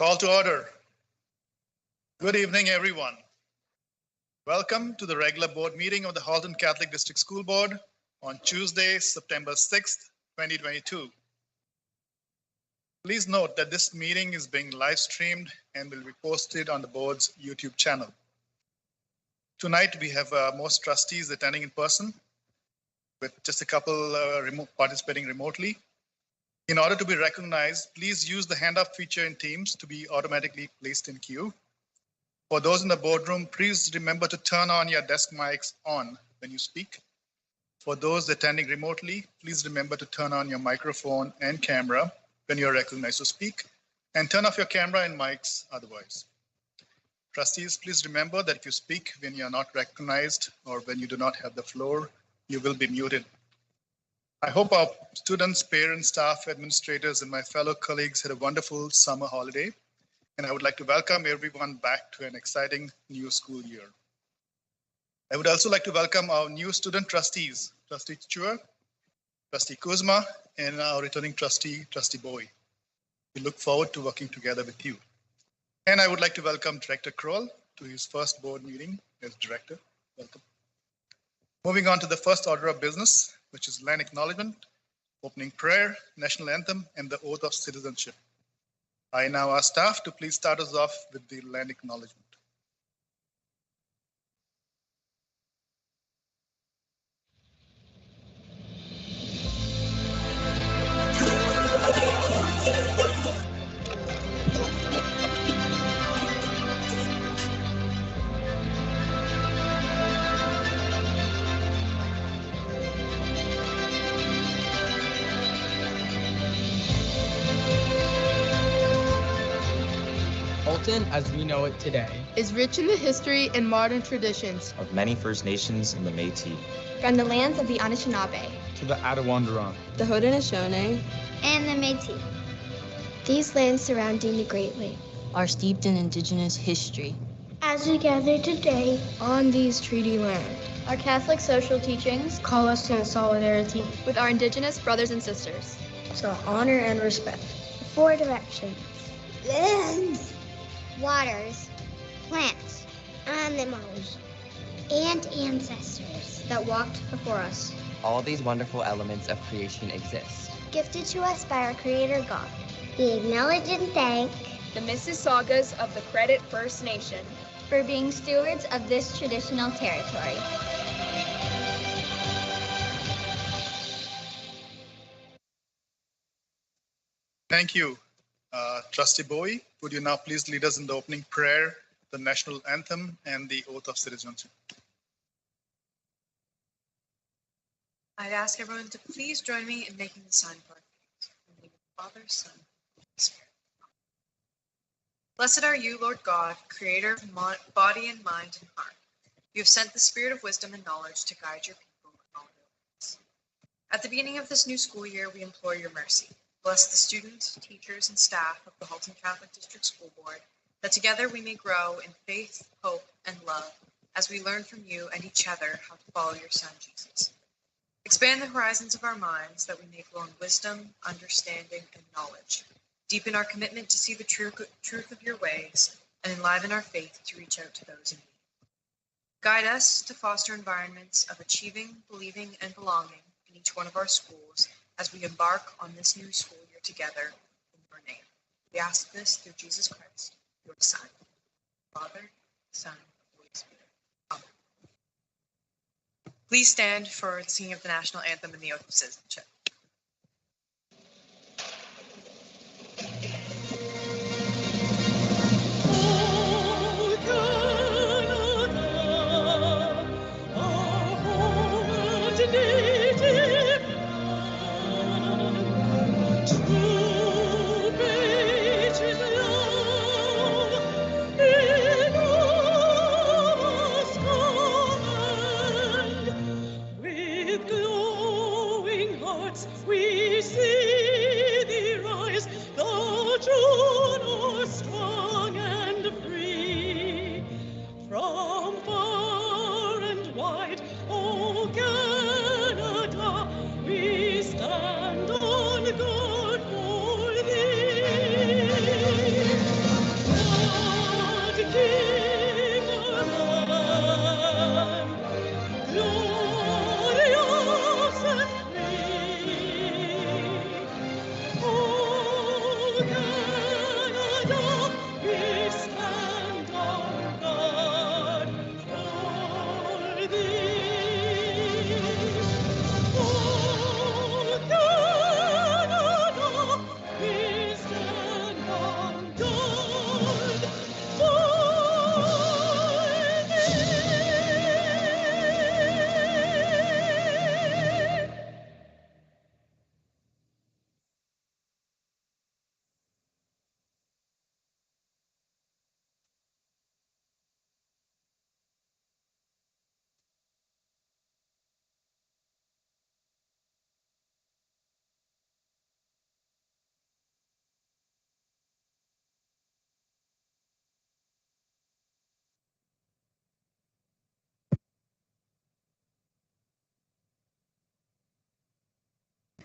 Call to order. Good evening, everyone. Welcome to the regular board meeting of the Halton Catholic District School Board on Tuesday, September 6th, 2022. Please note that this meeting is being live streamed and will be posted on the board's YouTube channel. Tonight, we have most trustees attending in person, with just a couple participating remotely. In order to be recognized, please use the hand up feature in Teams to be automatically placed in queue. For those in the boardroom, please remember to turn on your desk mics on when you speak. For those attending remotely, please remember to turn on your microphone and camera when you're recognized to speak, and turn off your camera and mics otherwise. Trustees, please remember that if you speak when you're not recognized or when you do not have the floor, you will be muted. I hope our students, parents, staff, administrators, and my fellow colleagues had a wonderful summer holiday, and I would like to welcome everyone back to an exciting new school year. I would also like to welcome our new student trustees, Trustee Chua, Trustee Kuzma, and our returning trustee, Trustee Boy. We look forward to working together with you. And I would like to welcome Director Kroll to his first board meeting as director. Welcome. Moving on to the first order of business, which is land acknowledgement, opening prayer, national anthem, and the oath of citizenship. I now ask staff to please start us off with the land acknowledgement. Halton, as we know it today, is rich in the history and modern traditions of many First Nations and the Métis. From the lands of the Anishinaabe to the Attawandaron, the Haudenosaunee, and the Métis. These lands surrounding the Great Lake are steeped in Indigenous history. As we gather today on these treaty lands, our Catholic social teachings call us in solidarity with our Indigenous brothers and sisters. To honor and respect the four directions, lands, waters, plants, animals, and ancestors that walked before us. All these wonderful elements of creation exist, gifted to us by our Creator God. We acknowledge and thank the Mississaugas of the Credit First Nation for being stewards of this traditional territory. Thank you. Trustee Bowie, would you now please lead us in the opening prayer, the national anthem, and the oath of citizenship? I'd ask everyone to please join me in making the sign for our faith. In the name of the Father, Son, and Holy Spirit. Blessed are you, Lord God, creator of body and mind and heart. You have sent the spirit of wisdom and knowledge to guide your people in all their ways. At the beginning of this new school year, we implore your mercy. Bless the students, teachers, and staff of the Halton Catholic District School Board, that together we may grow in faith, hope, and love as we learn from you and each other how to follow your Son, Jesus. Expand the horizons of our minds that we may grow in wisdom, understanding, and knowledge. Deepen our commitment to see the truth of your ways, and enliven our faith to reach out to those in need. Guide us to foster environments of achieving, believing, and belonging in each one of our schools as we embark on this new school year together in your name. We ask this through Jesus Christ, your Son, Father, Son, and Holy Spirit. Amen. Please stand for the singing of the national anthem and the oath of citizenship. From far and wide, oh, gather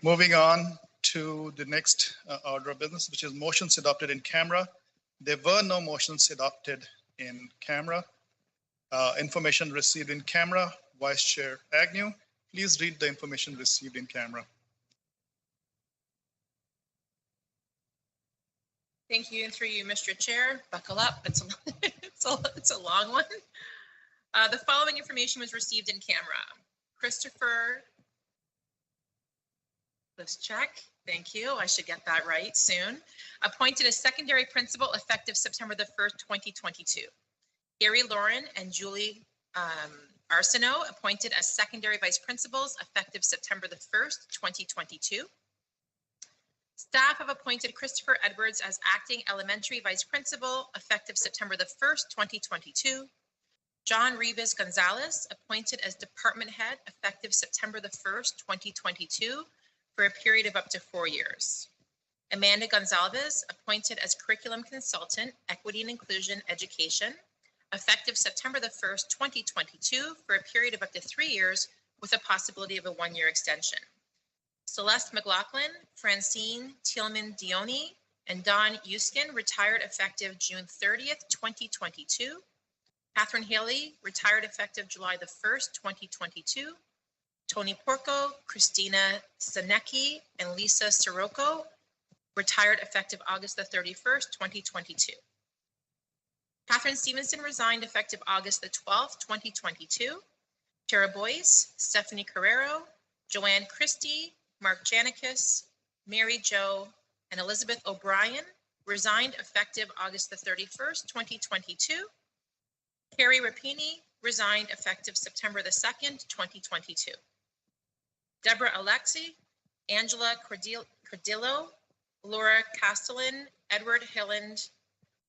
Moving on to the next order of business, which is motions adopted in camera. There were no motions adopted in camera. Information received in camera, Vice Chair Agnew, please read the information received in camera. Thank you, and through you, Mr. Chair. Buckle up, it's a long one. The following information was received in camera. Christopher, let's check. Thank you. I should get that right soon. Appointed as secondary principal effective September the 1st, 2022. Gary Lauren and Julie Arsenault appointed as secondary vice principals effective September the 1st, 2022. Staff have appointed Christopher Edwards as acting elementary vice principal effective September the 1st, 2022. John Rivas Gonzalez appointed as department head effective September the 1st, 2022 for a period of up to 4 years. Amanda Gonzalez appointed as curriculum consultant, equity and inclusion education effective September the 1st, 2022 for a period of up to 3 years with a possibility of a 1-year extension. Celeste McLaughlin, Francine Thielman-Dioni, and Don Euskin retired effective June 30th, 2022. Catherine Haley retired effective July the 1st, 2022. Tony Porco, Christina Sanecki, and Lisa Sirocco retired effective August the 31st, 2022. Catherine Stevenson resigned effective August the 12th, 2022. Tara Boyce, Stephanie Carrero, Joanne Christie, Mark Janikis, Mary Jo, and Elizabeth O'Brien resigned effective August the 31st, 2022. Carrie Rapini resigned effective September the 2nd, 2022. Deborah Alexi, Angela Cordillo, Laura Castellan, Edward Hilland,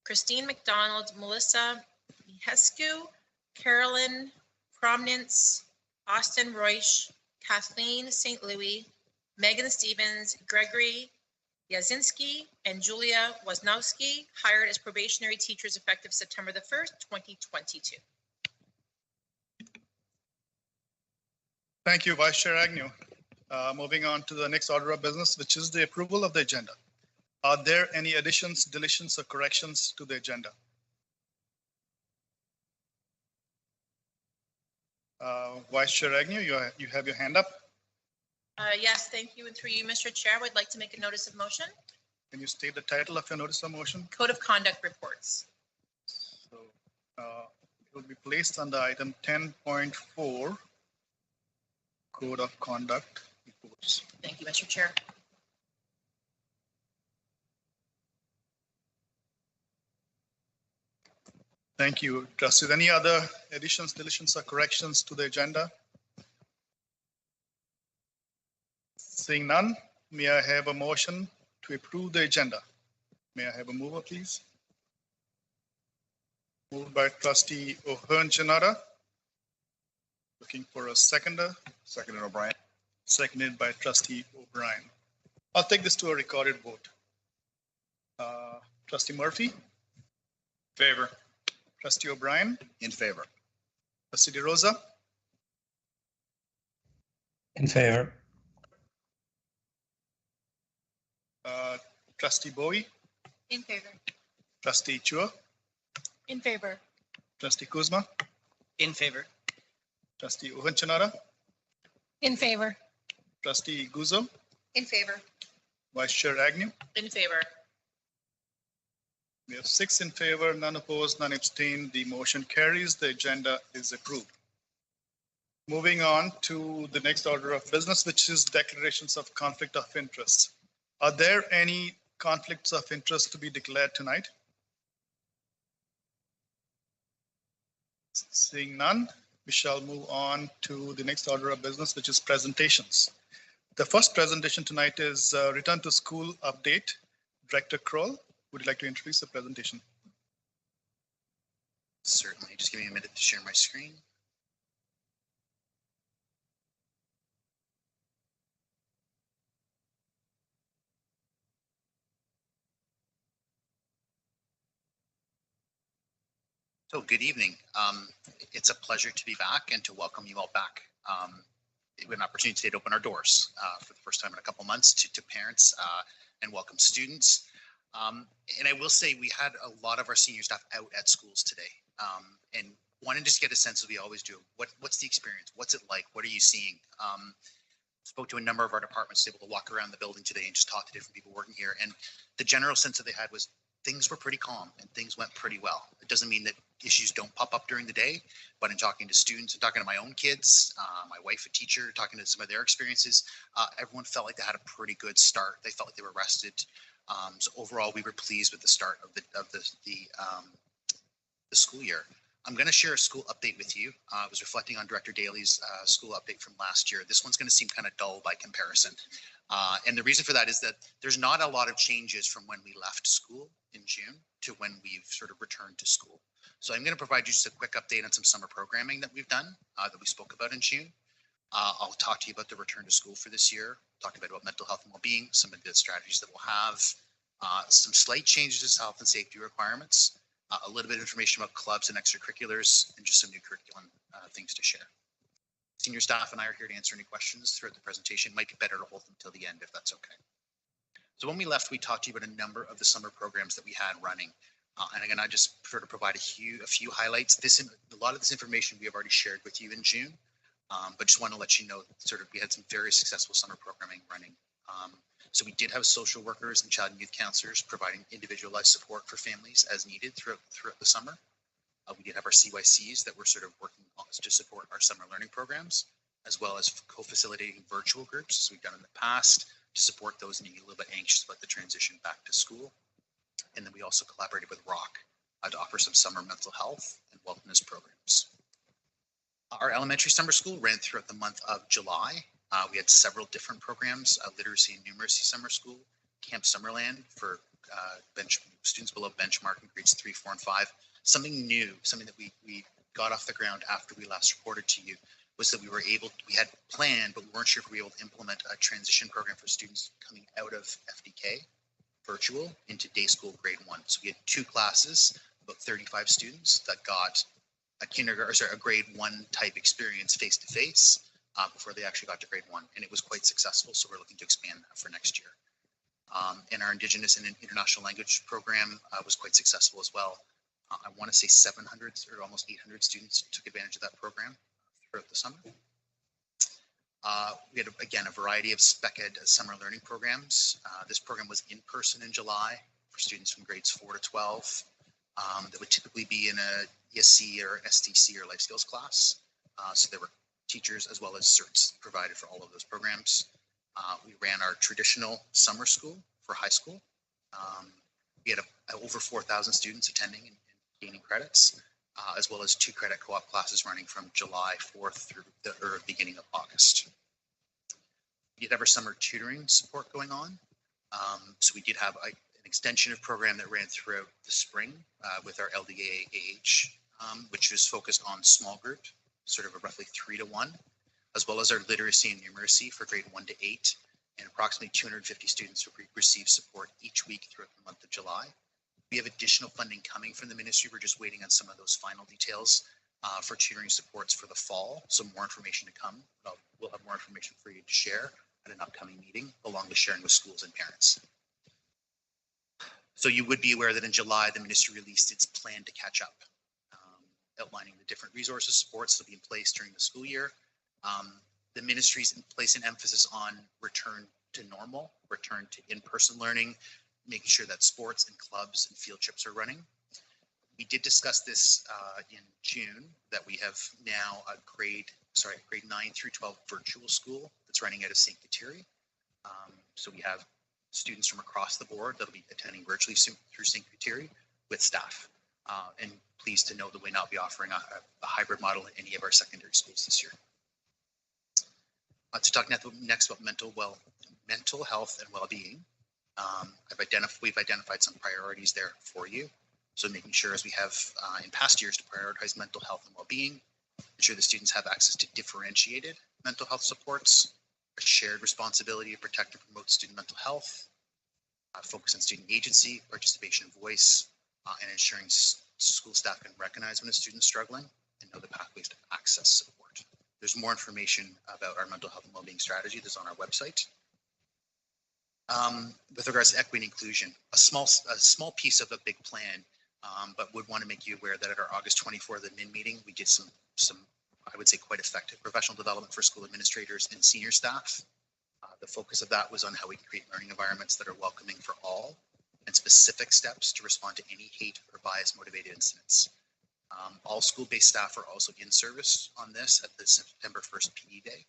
Christine McDonald, Melissa Mihescu, Carolyn Prominence, Austin Roish, Kathleen St. Louis, Megan Stevens, Gregory Yazinski, and Julia Wasnowski hired as probationary teachers effective September the 1st, 2022. Thank you, Vice Chair Agnew. Moving on to the next order of business, which is the approval of the agenda. Are there any additions, deletions, or corrections to the agenda? Vice Chair Agnew, you have your hand up. Yes, thank you. And through you, Mr. Chair, I would like to make a notice of motion. Can you state the title of your notice of motion? Code of Conduct Reports. So it will be placed under item 10.4, Code of Conduct Reports. Thank you, Mr. Chair. Thank you, trustees. Any other additions, deletions, or corrections to the agenda? Seeing none, may I have a motion to approve the agenda? May I have a mover, please? Moved by Trustee O'Hearn-Janata. Looking for a seconder. Seconded O'Brien. Seconded by Trustee O'Brien. I'll take this to a recorded vote. Trustee Murphy? Favor. Trustee O'Brien? In favor. Trustee DeRosa? In favor. Trustee Bowie? In favor. Trustee Chua? In favor. Trustee Kuzma? In favor. Trustee O'Hearn-Janata? In favor. Trustee Guzzo? In favor. Vice Chair Agnew? In favor. We have 6 in favor, none opposed, none abstained. The motion carries. The agenda is approved. Moving on to the next order of business, which is declarations of conflict of interest. Are there any conflicts of interest to be declared tonight? Seeing none, we shall move on to the next order of business, which is presentations. The first presentation tonight is Return to School Update. Director Kroll, would you like to introduce the presentation? Certainly, just give me a minute to share my screen. So good evening. It's a pleasure to be back and to welcome you all back. We had an opportunity today to open our doors for the first time in a couple months to parents and welcome students. And I will say we had a lot of our senior staff out at schools today and wanted to just get a sense, as we always do, what's the experience? What's it like? What are you seeing? Spoke to a number of our departments, able to walk around the building today and just talk to different people working here. And the general sense that they had was things were pretty calm and things went pretty well. It doesn't mean that issues don't pop up during the day, but in talking to students and talking to my own kids, my wife, a teacher, talking to some of their experiences, everyone felt like they had a pretty good start. They felt like they were rested. So overall, we were pleased with the start of the school year. I'm going to share a school update with you. I was reflecting on Director Daly's school update from last year. This one's going to seem kind of dull by comparison. And the reason for that is that there's not a lot of changes from when we left school in June to when we've sort of returned to school. So I'm going to provide you just a quick update on some summer programming that we've done that we spoke about in June. I'll talk to you about the return to school for this year, talk about mental health and well-being, some of the strategies that we'll have, some slight changes to health and safety requirements, a little bit of information about clubs and extracurriculars, and just some new curriculum things to share. Senior staff and I are here to answer any questions throughout the presentation. Might be better to hold them till the end if that's okay. So when we left, we talked to you about a number of the summer programs that we had running. And again, I just prefer to provide a few highlights. A lot of this information we have already shared with you in June, but just want to let you know sort of we had some very successful summer programming running. So we did have social workers and child and youth counselors providing individualized support for families as needed throughout the summer. We did have our CYCs that were sort of working to support our summer learning programs, as well as co-facilitating virtual groups, as we've done in the past, to support those needing a little bit anxious about the transition back to school. And then we also collaborated with ROC to offer some summer mental health and wellness programs. Our elementary summer school ran throughout the month of July. We had several different programs, literacy and numeracy summer school, Camp Summerland for students below benchmark in grades 3, 4, and 5. Something new, something that we got off the ground after we last reported to you, was that we had planned, but we weren't sure if we were able to implement a transition program for students coming out of FDK virtual into day school grade 1. So we had 2 classes, about 35 students that got a grade 1 type experience face-to-face before they actually got to grade 1. And it was quite successful. So we're looking to expand that for next year. And our Indigenous and International Language program was quite successful as well. I want to say 700 or almost 800 students took advantage of that program throughout the summer. We had, again, a variety of spec ed summer learning programs. This program was in person in July for students from grades 4 to 12. That would typically be in a ESC or STC or life skills class. So there were teachers as well as certs provided for all of those programs. We ran our traditional summer school for high school. We had over 4,000 students attending and gaining credits, as well as 2 credit co-op classes running from July 4th through the beginning of August. We did have our summer tutoring support going on. So we did have an extension of program that ran throughout the spring with our LDA-AH, which was focused on small group, sort of a roughly 3 to 1, as well as our literacy and numeracy for grade 1 to 8, and approximately 250 students who received support each week throughout the month of July. We have additional funding coming from the ministry. We're just waiting on some of those final details for tutoring supports for the fall. So more information to come. We'll have more information for you to share at an upcoming meeting, along with sharing with schools and parents. So you would be aware that in July, the ministry released its plan to catch up, outlining the different resources, supports that will be in place during the school year. The ministry's in place an emphasis on return to normal, return to in-person learning, making sure that sports and clubs and field trips are running. We did discuss this in June, that we have now a grade 9 through 12 virtual school that's running out of St. Kateri. So we have students from across the board that'll be attending virtually through St. Kateri with staff. And pleased to know that we'll not be offering a hybrid model in any of our secondary schools this year. To talk next about mental health and well-being. We've identified some priorities there for you. So making sure, as we have in past years, to prioritize mental health and well-being, ensure the students have access to differentiated mental health supports, a shared responsibility to protect and promote student mental health, focus on student agency, participation and voice, and ensuring school staff can recognize when a student's struggling and know the pathways to access support. There's more information about our mental health and well-being strategy that's on our website. With regards to equity and inclusion, a small piece of a big plan, but would want to make you aware that at our August 24th admin meeting, we did some I would say quite effective professional development for school administrators and senior staff. The focus of that was on how we can create learning environments that are welcoming for all, and specific steps to respond to any hate or bias motivated incidents. All school-based staff are also in service on this at the September 1st PE Day.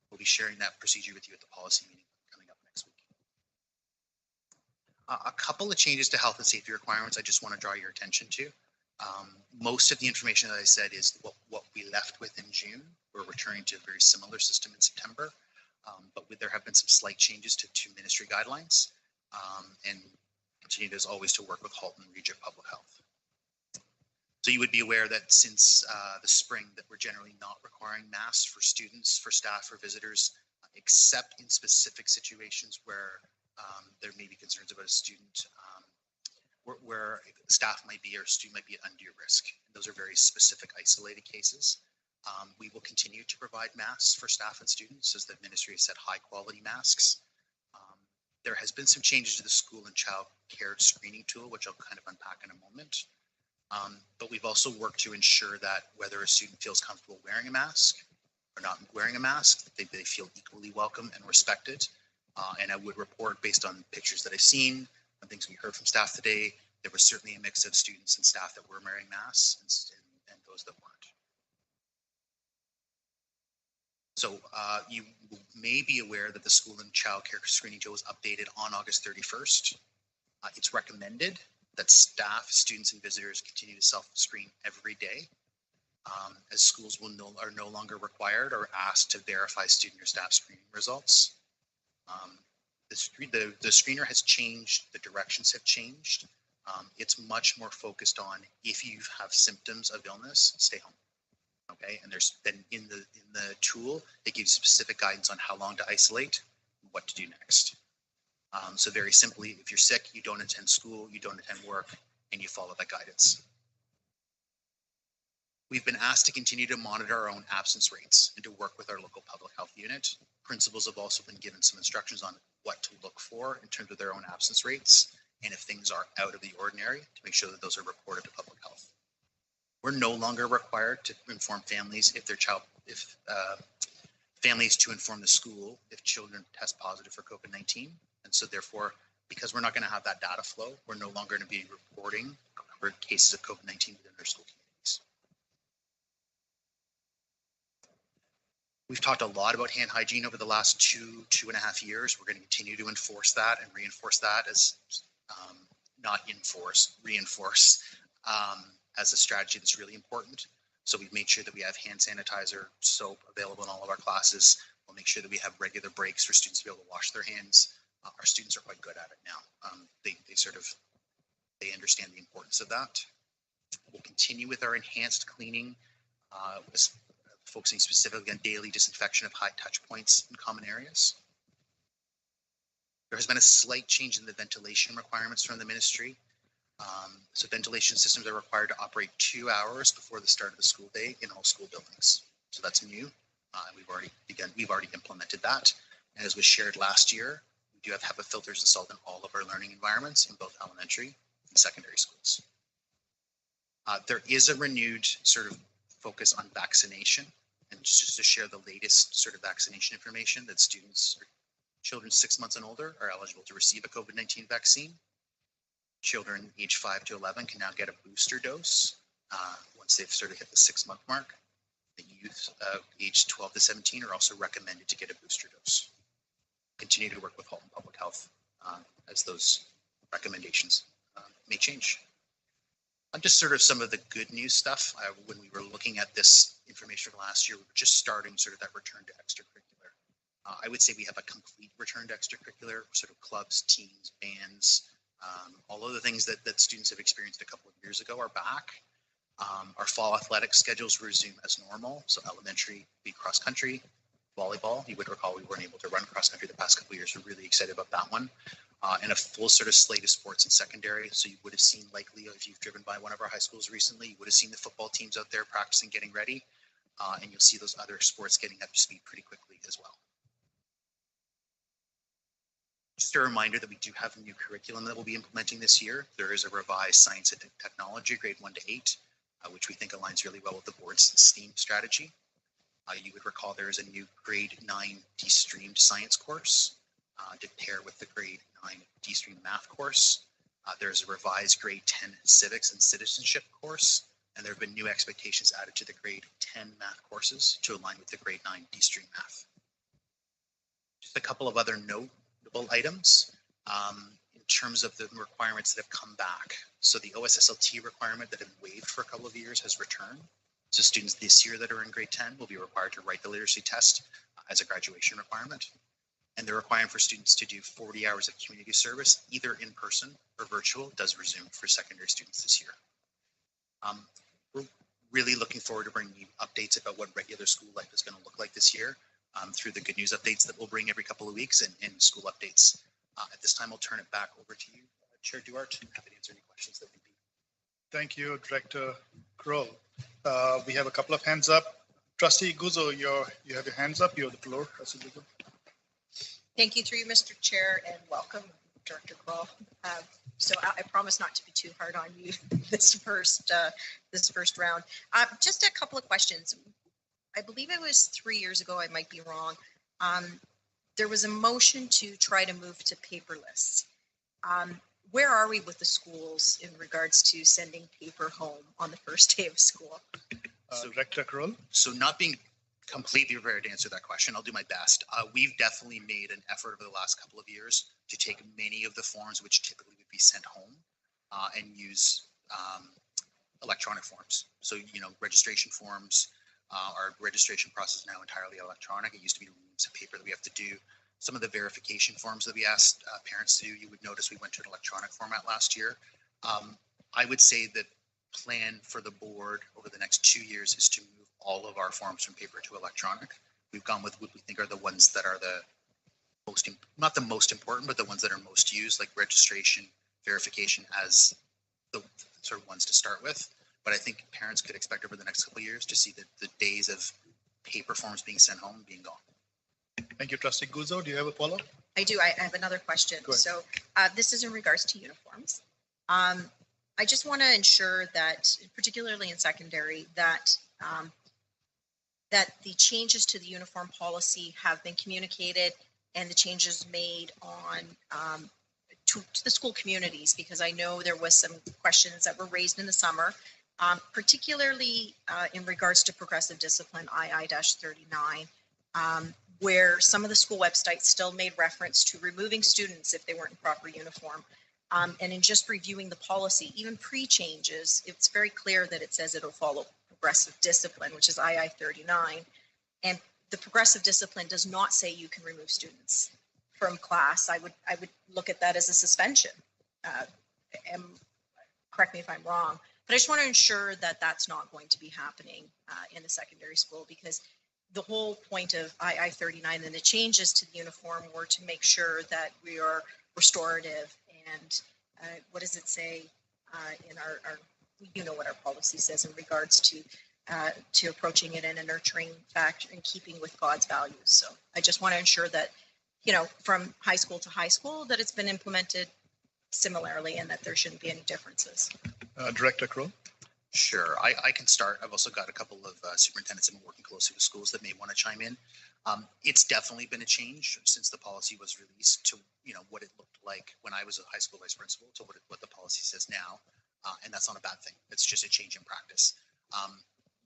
We'll be sharing that procedure with you at the policy meeting coming up next week. A couple of changes to health and safety requirements I just want to draw your attention to. Most of the information that I said is what we left with in June. We're returning to a very similar system in September, but there have been some slight changes to ministry guidelines, and continue as always to work with Halton Region Public Health. So you would be aware that since the spring that we're generally not requiring masks for students, for staff, for visitors, except in specific situations where there may be concerns about a student, where staff might be or a student might be at undue risk. And those are very specific isolated cases. We will continue to provide masks for staff and students, as the ministry has said, high quality masks. There has been some changes to the school and child care screening tool, which I'll kind of unpack in a moment. But we've also worked to ensure that whether a student feels comfortable wearing a mask or not wearing a mask, they feel equally welcome and respected. And I would report, based on pictures that I've seen and things we heard from staff today, there was certainly a mix of students and staff that were wearing masks and those that weren't. So you may be aware that the school and child care screening tool was updated on August 31st. It's recommended that staff, students, and visitors continue to self-screen every day, as schools are no longer required or asked to verify student or staff screening results. The screener has changed, the directions have changed. It's much more focused on, if you have symptoms of illness, stay home. Okay, and there's then in the tool, it gives specific guidance on how long to isolate, and what to do next. So very simply, if you're sick, you don't attend school, you don't attend work, and you follow that guidance. We've been asked to continue to monitor our own absence rates and to work with our local public health unit. Principals have also been given some instructions on what to look for in terms of their own absence rates, and if things are out of the ordinary, to make sure that those are reported to public health. We're no longer required to inform families families to inform the school if children test positive for COVID-19. And so therefore, because we're not going to have that data flow, we're no longer going to be reporting cases of COVID-19 within our school communities. We've talked a lot about hand hygiene over the last two and a half years. We're going to continue to enforce that and reinforce that as reinforce as a strategy that's really important. So we've made sure that we have hand sanitizer, soap available in all of our classes. We'll make sure that we have regular breaks for students to be able to wash their hands. Our students are quite good at it now. They understand the importance of that. We'll continue with our enhanced cleaning, focusing specifically on daily disinfection of high touch points in common areas. There has been a slight change in the ventilation requirements from the ministry. So ventilation systems are required to operate 2 hours before the start of the school day in all school buildings. So that's new. We've already implemented that. And as was shared last year, we do have HEPA filters installed in all of our learning environments in both elementary and secondary schools. There is a renewed sort of focus on vaccination, and just to share the latest sort of vaccination information that students or children 6 months and older are eligible to receive a COVID-19 vaccine. children age 5 to 11 can now get a booster dose once they've sort of hit the 6-month mark. The youth age 12 to 17 are also recommended to get a booster dose. Continue to work with Halton Public Health as those recommendations may change. Just sort of some of the good news stuff. When we were looking at this information from last year, we were just starting sort of that return to extracurricular. I would say we have a complete return to extracurricular, sort of clubs, teams, bands, all of the things that students have experienced a couple of years ago are back. Our fall athletic schedules resume as normal. So elementary, be cross country, volleyball. You would recall we weren't able to run cross country the past couple of years. We're really excited about that one. And a full sort of slate of sports in secondary. So you would have seen likely, if you've driven by one of our high schools recently, you would have seen the football teams out there practicing, getting ready. And you'll see those other sports getting up to speed pretty quickly as well. Just a reminder that we do have a new curriculum that we'll be implementing this year. There is a revised science and technology, grade 1 to 8, which we think aligns really well with the board's STEAM strategy. You would recall there is a new grade 9 de-streamed science course to pair with the grade 9 de-streamed math course. There's a revised grade 10 civics and citizenship course, and there have been new expectations added to the grade 10 math courses to align with the grade 9 de-streamed math. Just a couple of other notable items in terms of the requirements that have come back. So the OSSLT requirement that had waived for a couple of years has returned. So students this year that are in grade 10 will be required to write the literacy test as a graduation requirement. And the requirement for students to do 40 hours of community service, either in person or virtual, does resume for secondary students this year. We're really looking forward to bringing you updates about what regular school life is going to look like this year through the good news updates that we'll bring every couple of weeks and school updates. At this time, I'll turn it back over to you, Chair Duarte. I'm happy to answer any questions that may be. Thank you, Director Kroll. We have a couple of hands up. Trustee Guzzo, you have your hands up. You have the floor. Thank you through you, Mr. Chair, and welcome, Director Kroll. So I promise not to be too hard on you this first round. Just a couple of questions. I believe it was 3 years ago, I might be wrong. There was a motion to try to move to paperless. Where are we with the schools in regards to sending paper home on the first day of school? Director Kroll? So not being completely prepared to answer that question, I'll do my best. We've definitely made an effort over the last couple of years to take many of the forms which typically would be sent home and use electronic forms. So, registration forms, our registration process is now entirely electronic. It used to be reams of paper that we have to do. Some of the verification forms that we asked parents to do, you would notice we went to an electronic format last year. I would say that plan for the board over the next 2 years is to move all of our forms from paper to electronic. We've gone with what we think are the ones that are the most, not the most important, but the ones that are most used, like registration, verification as the sort of ones to start with. But I think parents could expect over the next couple of years to see the days of paper forms being sent home being gone. Thank you, Trustee Guzzo. Do you have a follow-up? I do. I have another question. So this is in regards to uniforms. I just want to ensure that, particularly in secondary, that that the changes to the uniform policy have been communicated and the changes made on to the school communities, because I know there was some questions that were raised in the summer, particularly in regards to progressive discipline II-39, where some of the school websites still made reference to removing students if they weren't in proper uniform. And in just reviewing the policy, even pre-changes, it's very clear that it says it'll follow progressive discipline, which is II-39. And the progressive discipline does not say you can remove students from class. I would look at that as a suspension. Correct me if I'm wrong, but I just want to ensure that that's not going to be happening in the secondary school, because the whole point of II-39 and the changes to the uniform were to make sure that we are restorative. And what does it say in our what our policy says in regards to approaching it in a nurturing factor and keeping with God's values. So I just want to ensure that, from high school to high school, that it's been implemented similarly and that there shouldn't be any differences. Director Kroll? Sure, I can start. I've also got a couple of superintendents that have been working closely with schools that may want to chime in. It's definitely been a change since the policy was released to, what it looked like when I was a high school vice principal to what the policy says now. And that's not a bad thing. It's just a change in practice.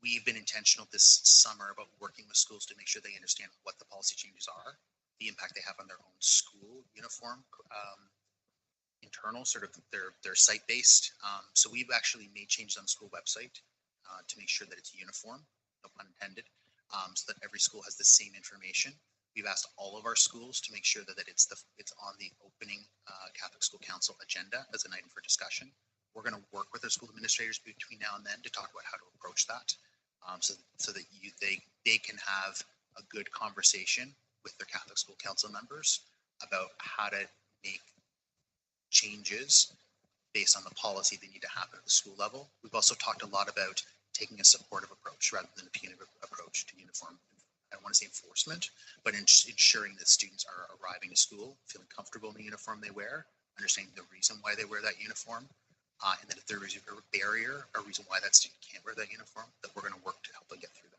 We've been intentional this summer about working with schools to make sure they understand what the policy changes are, the impact they have on their own school uniform, internal, sort of their site-based. So we've actually made changes on the school website to make sure that it's uniform, no pun intended, so that every school has the same information. We've asked all of our schools to make sure that it's on the opening Catholic School Council agenda as an item for discussion. We're going to work with our school administrators between now and then to talk about how to approach that, so that they can have a good conversation with their Catholic School Council members about how to make changes based on the policy they need to happen at the school level. We've also talked a lot about taking a supportive approach rather than a punitive approach to uniform. I don't want to say enforcement, but ensuring that students are arriving to school feeling comfortable in the uniform they wear, understanding the reason why they wear that uniform, and then if there is a barrier, a reason why that student can't wear that uniform, that we're going to work to help them get through that.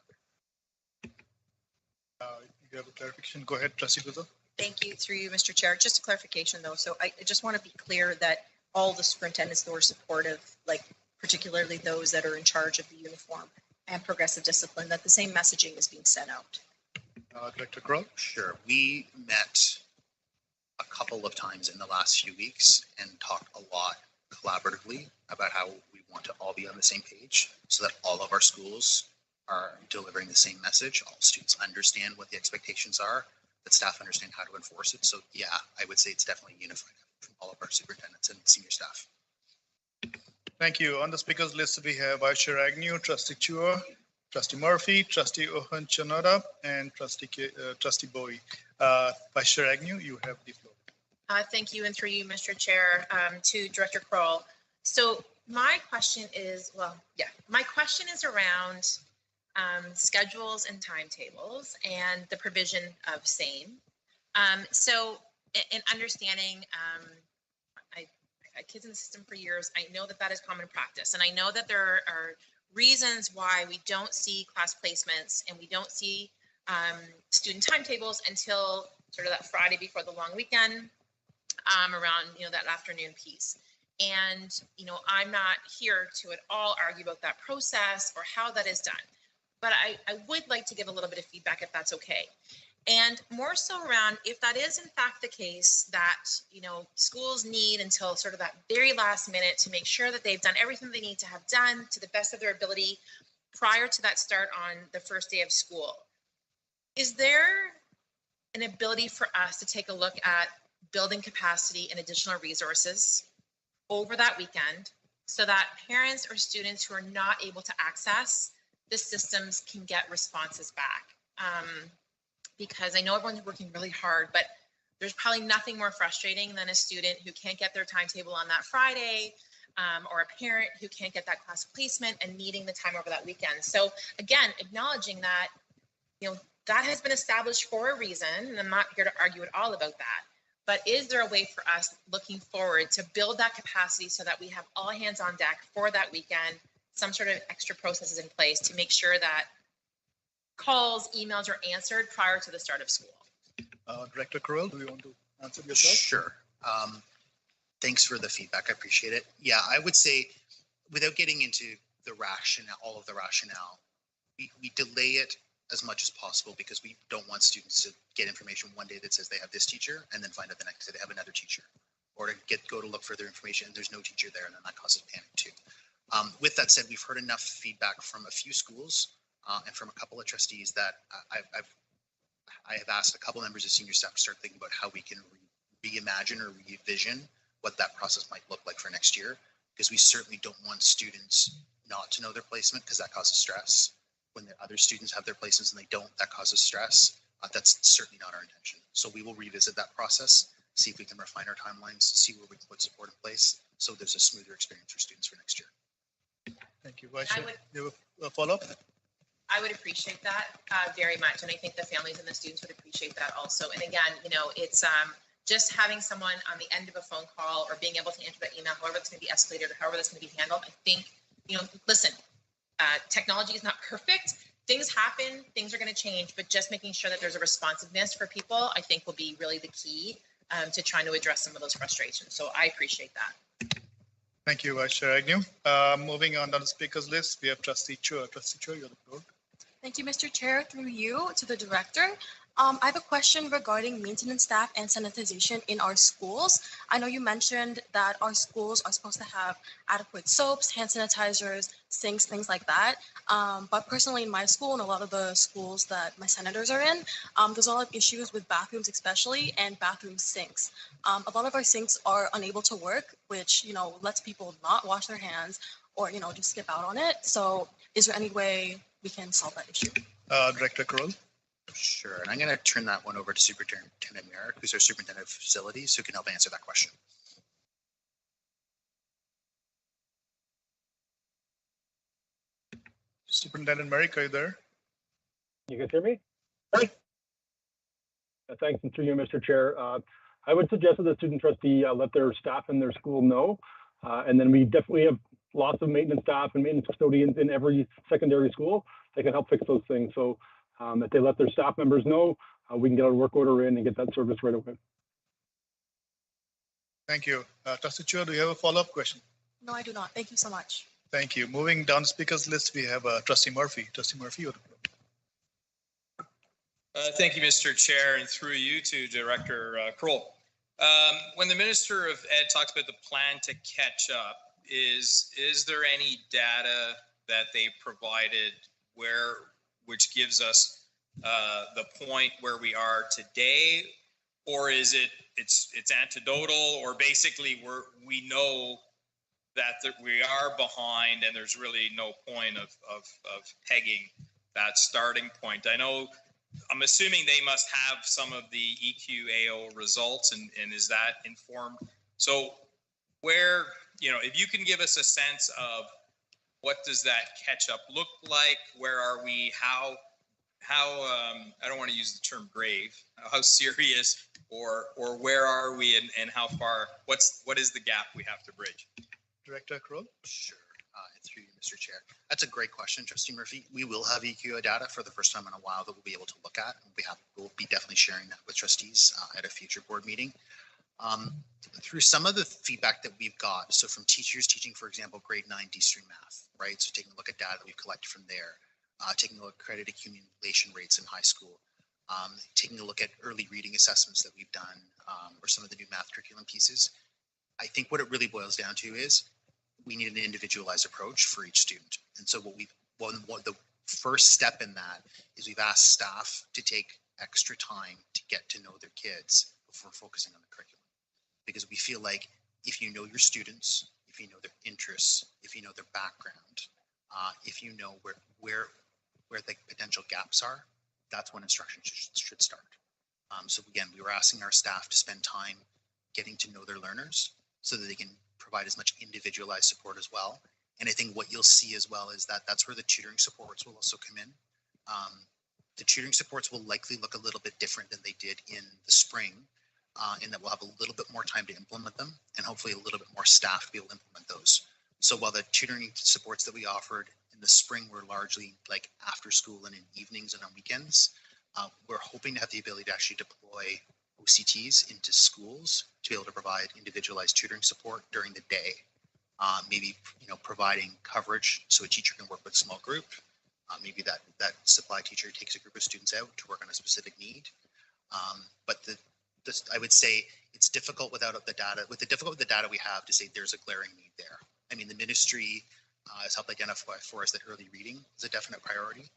You have a clarification? Go ahead, Trustee Guzzo. Thank you, through you, Mr. Chair. Just a clarification though. So I just want to be clear that all the superintendents that were supportive, like particularly those that are in charge of the uniform and progressive discipline, that the same messaging is being sent out. Director Kroll? Sure. We met a couple of times in the last few weeks and talked a lot collaboratively about how we want to all be on the same page so that all of our schools are delivering the same message. All students understand what the expectations are, that staff understand how to enforce it. So yeah, I would say it's definitely unified from all of our superintendents and senior staff. Thank you. On the speakers list, we have Vice Chair Agnew, Trustee Chua, Trustee Murphy, Trustee Ohonchanada, and Trustee Bowie. Vice Chair Agnew, you have the floor. Thank you, and through you, Mr. Chair, to Director Kroll. So my question is, my question is around schedules and timetables and the provision of same. So in understanding, I've had kids in the system for years. I know that that is common practice, and I know that there are reasons why we don't see class placements and we don't see student timetables until sort of that Friday before the long weekend, around that afternoon piece. And I'm not here to at all argue about that process or how that is done, but I would like to give a little bit of feedback if that's okay. And more so around if that is in fact the case that, schools need until sort of that very last minute to make sure that they've done everything they need to have done to the best of their ability prior to that start on the first day of school. Is there an ability for us to take a look at building capacity and additional resources over that weekend so that parents or students who are not able to access the systems can get responses back? Because I know everyone's working really hard, but there's probably nothing more frustrating than a student who can't get their timetable on that Friday, or a parent who can't get that class placement and needing the time over that weekend. So again, acknowledging that, that has been established for a reason, and I'm not here to argue at all about that. But is there a way for us looking forward to build that capacity so that we have all hands on deck for that weekend, some sort of extra processes in place to make sure that calls, emails are answered prior to the start of school? Director Kroll, do you want to answer yourself? Sure. Thanks for the feedback. I appreciate it. Yeah, I would say without getting into the rationale, all of the rationale, we delay it as much as possible because we don't want students to get information one day that says they have this teacher and then find out the next day they have another teacher, or to go to look for their information and there's no teacher there, and then that causes panic too. With that said, we've heard enough feedback from a few schools and from a couple of trustees that I have asked a couple members of senior staff to start thinking about how we can reimagine or revision what that process might look like for next year, because we certainly don't want students not to know their placement because that causes stress. When the other students have their placements and they don't, that causes stress. That's certainly not our intention. So we will revisit that process, see if we can refine our timelines, see where we can put support in place so there's a smoother experience for students for next year. Thank you. Vice Chair, you have a follow-up? I would appreciate that very much. And I think the families and the students would appreciate that also. And again, it's just having someone on the end of a phone call or being able to answer that email, however it's going to be escalated or however that's going to be handled. I think listen, technology is not perfect. Things happen, things are going to change, but just making sure that there's a responsiveness for people, I think will be really the key to trying to address some of those frustrations. So I appreciate that. Thank you, Vice Chair Agnew. Moving on down the speakers list, we have Trustee Chua. Trustee Chua, you're the floor. Thank you, Mr. Chair. Through you to the Director. I have a question regarding maintenance staff and sanitization in our schools. I know you mentioned that our schools are supposed to have adequate soaps, hand sanitizers, sinks, things like that. But personally in my school and a lot of the schools that my senators are in, there's a lot of issues with bathrooms especially and bathroom sinks. A lot of our sinks are unable to work, which, lets people not wash their hands or, just skip out on it. So is there any way we can solve that issue? Director Kroll. Sure, and I'm going to turn that one over to Superintendent Merrick, who's our Superintendent of Facilities, who can help answer that question. Superintendent Merrick, are you there? You guys hear me? Hi. Thanks, and through you, Mr. Chair. I would suggest that the student trustee let their staff in their school know, and then we definitely have lots of maintenance staff and maintenance custodians in every secondary school that can help fix those things. So if they let their staff members know, we can get a work order in and get that service right away. Thank you. Trustee Chua, do you have a follow-up question? No, I do not. Thank you so much. Thank you. Moving down the speakers list, we have Trustee Murphy. Trustee Murphy, you're the floor. Thank you, Mr. Chair, and through you to Director Kroll. When the Minister of Ed talks about the plan to catch up, is there any data that they provided which gives us the point where we are today, or is it's anecdotal, or basically we know that we are behind and there's really no point of pegging that starting point? I'm assuming they must have some of the EQAO results, and is that informed? So where, if you can give us a sense of what does that catch up look like? Where are we? How I don't want to use the term grave, how serious or where are we and how far, what is the gap we have to bridge? Director Kroll? Sure. Through you, Mr. Chair. That's a great question, Trustee Murphy. We will have EQA data for the first time in a while that we'll be able to look at. We'll be definitely sharing that with trustees at a future board meeting. Through some of the feedback that we've got, so from teachers teaching, for example, grade 9 D-stream math, right? So taking a look at data that we've collected from there, taking a look at credit accumulation rates in high school, taking a look at early reading assessments that we've done, or some of the new math curriculum pieces. I think what it really boils down to is we need an individualized approach for each student. And so the first step in that is we've asked staff to take extra time to get to know their kids before focusing on the curriculum. Because we feel like if you know your students, if you know their interests, if you know their background, if you know where the potential gaps are, that's when instruction should start. So again, we were asking our staff to spend time getting to know their learners so that they can provide as much individualized support as well. And I think what you'll see as well is that that's where the tutoring supports will also come in. The tutoring supports will likely look a little bit different than they did in the spring, in that we'll have a little bit more time to implement them and hopefully a little bit more staff to be able to implement those. So while the tutoring supports that we offered in the spring were largely like after school and in evenings and on weekends, we're hoping to have the ability to actually deploy OCTs into schools to be able to provide individualized tutoring support during the day. Maybe providing coverage so a teacher can work with a small group. Maybe that supply teacher takes a group of students out to work on a specific need. But I would say it's difficult without the data. With the data we have to say there's a glaring need there. I mean, the ministry has helped identify for us that early reading is a definite priority.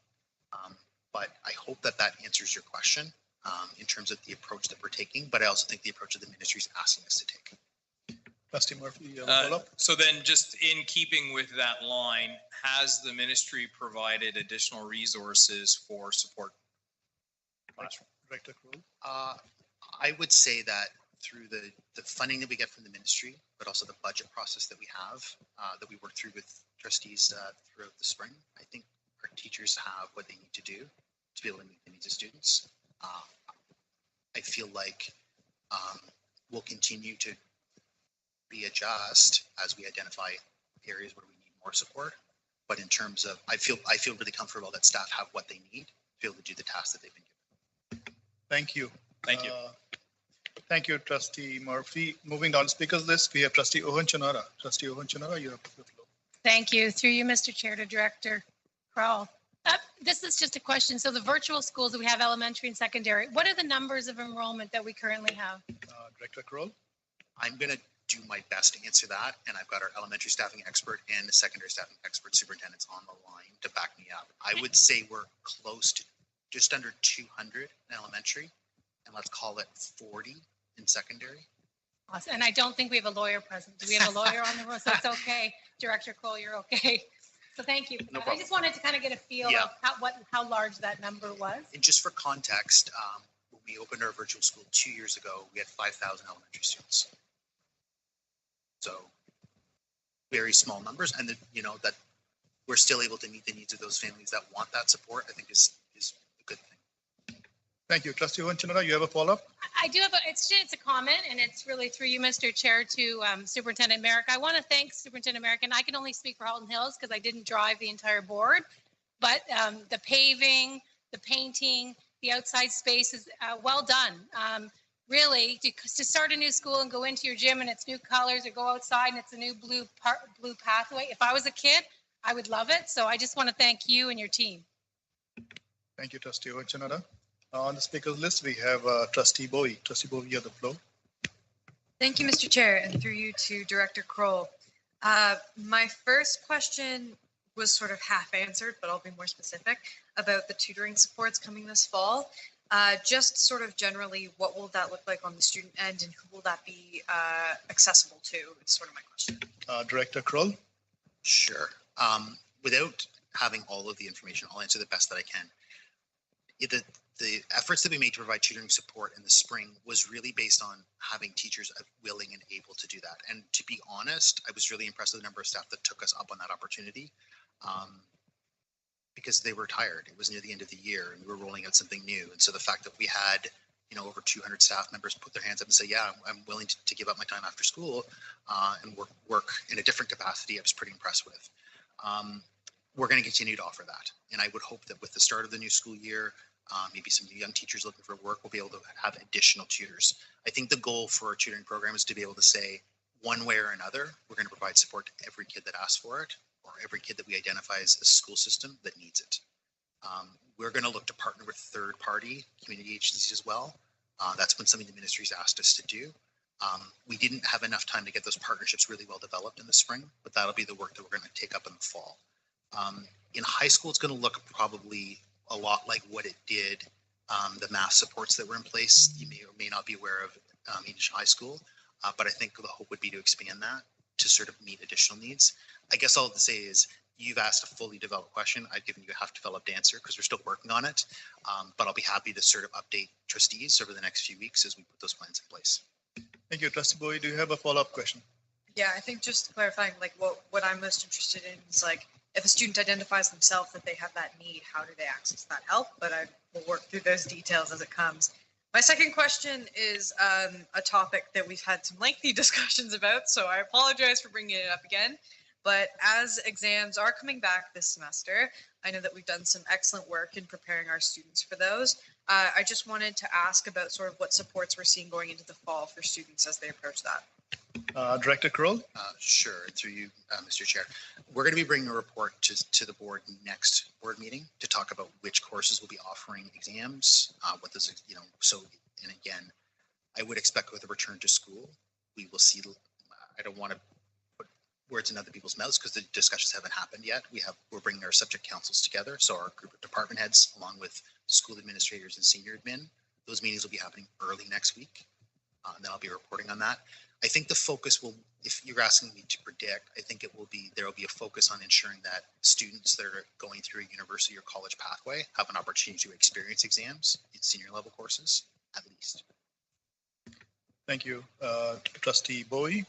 But I hope that answers your question in terms of the approach that we're taking. But I also think the approach that the ministry is asking us to take. Trustee Murphy, follow up? So then just in keeping with that line, has the ministry provided additional resources for support? Director Kroll? I would say that through the funding that we get from the ministry, but also the budget process that we have, that we work through with trustees throughout the spring, I think our teachers have what they need to do to be able to meet the needs of students. I feel like we'll continue to readjust as we identify areas where we need more support. But in terms of, I feel really comfortable that staff have what they need to be able to do the tasks that they've been given. Thank you. Thank you. Thank you, Trustee Murphy. Moving down the speakers list, we have Trustee Ohonchanara. Trustee Ohonchanara, you have the floor. Thank you. Through you, Mr. Chair, to Director Kroll. This is just a question. So the virtual schools that we have, elementary and secondary, what are the numbers of enrollment that we currently have? Director Kroll. I'm going to do my best to answer that. And I've got our elementary staffing expert and the secondary staffing expert superintendents on the line to back me up. I would say we're close to just under 200 in elementary, and let's call it 40 in secondary. Awesome. And I don't think we have a lawyer present. Do we have a lawyer on the road? So it's okay. Director Kroll, you're okay. So thank you. No I problem. just wanted to kind of get a feel of how large that number was. And just for context, when we opened our virtual school 2 years ago, we had 5,000 elementary students. So very small numbers, and that we're still able to meet the needs of those families that want that support, I think is a good thing. Thank you. Trustee Ohonchanara, you have a follow-up? I do have it's a comment, and it's really through you, Mr. Chair, to Superintendent Merrick. I want to thank Superintendent Merrick, and I can only speak for Halton Hills because I didn't drive the entire board, but the paving, the painting, the outside space is well done. Really, to start a new school and go into your gym and it's new colors, or go outside and it's a new blue pathway. If I was a kid, I would love it. So I just want to thank you and your team. Thank you, Trustee Ohonchanara. On the speakers list, we have Trustee Bowie. Trustee Bowie, you have the floor. Thank you, Mr. Chair, and through you to Director Kroll. My first question was sort of half answered, but I'll be more specific about the tutoring supports coming this fall. Just sort of generally, what will that look like on the student end, and who will that be accessible to? It's sort of my question. Director Kroll. Sure. Without having all of the information, I'll answer the best that I can. The efforts that we made to provide tutoring support in the spring was really based on having teachers willing and able to do that. And to be honest, I was really impressed with the number of staff that took us up on that opportunity. Because they were tired. It was near the end of the year and we were rolling out something new. And so the fact that we had, over 200 staff members put their hands up and say, yeah, I'm willing to give up my time after school and work in a different capacity, I was pretty impressed with. We're going to continue to offer that. And I would hope that with the start of the new school year, maybe some young teachers looking for work will be able to have additional tutors. I think the goal for our tutoring program is to be able to say, one way or another, we're going to provide support to every kid that asks for it, or every kid that we identify as a school system that needs it. We're going to look to partner with third-party community agencies as well. That's been something the ministry's asked us to do. We didn't have enough time to get those partnerships really well developed in the spring, but that'll be the work that we're going to take up in the fall. In high school, it's going to look probably a lot like what it did, the math supports that were in place. You may or may not be aware of each high school, but I think the hope would be to expand that to sort of meet additional needs. I guess all I have to say is you've asked a fully developed question. I've given you a half-developed answer because we're still working on it, but I'll be happy to sort of update trustees over the next few weeks as we put those plans in place. Thank you, Trustee Bowie. Do you have a follow-up question? Yeah, I think just clarifying, like what I'm most interested in is like, if a student identifies themselves that they have that need, how do they access that help? But I will work through those details as it comes. My second question is a topic that we've had some lengthy discussions about, so I apologize for bringing it up again. But as exams are coming back this semester, I know that we've done some excellent work in preparing our students for those. I just wanted to ask about sort of what supports we're seeing going into the fall for students as they approach that. Director Kroll? Sure, through you, Mr. Chair. We're going to be bringing a report to the board next board meeting to talk about which courses will be offering exams, what those, so, and again, I would expect with a return to school, we will see, I don't want to put words in other people's mouths because the discussions haven't happened yet. We're bringing our subject councils together. So our group of department heads, along with school administrators and senior admin, those meetings will be happening early next week. And then I'll be reporting on that. I think the focus will, if you're asking me to predict, I think there will be a focus on ensuring that students that are going through a university or college pathway have an opportunity to experience exams in senior level courses, at least. Thank you, Trustee Bowie,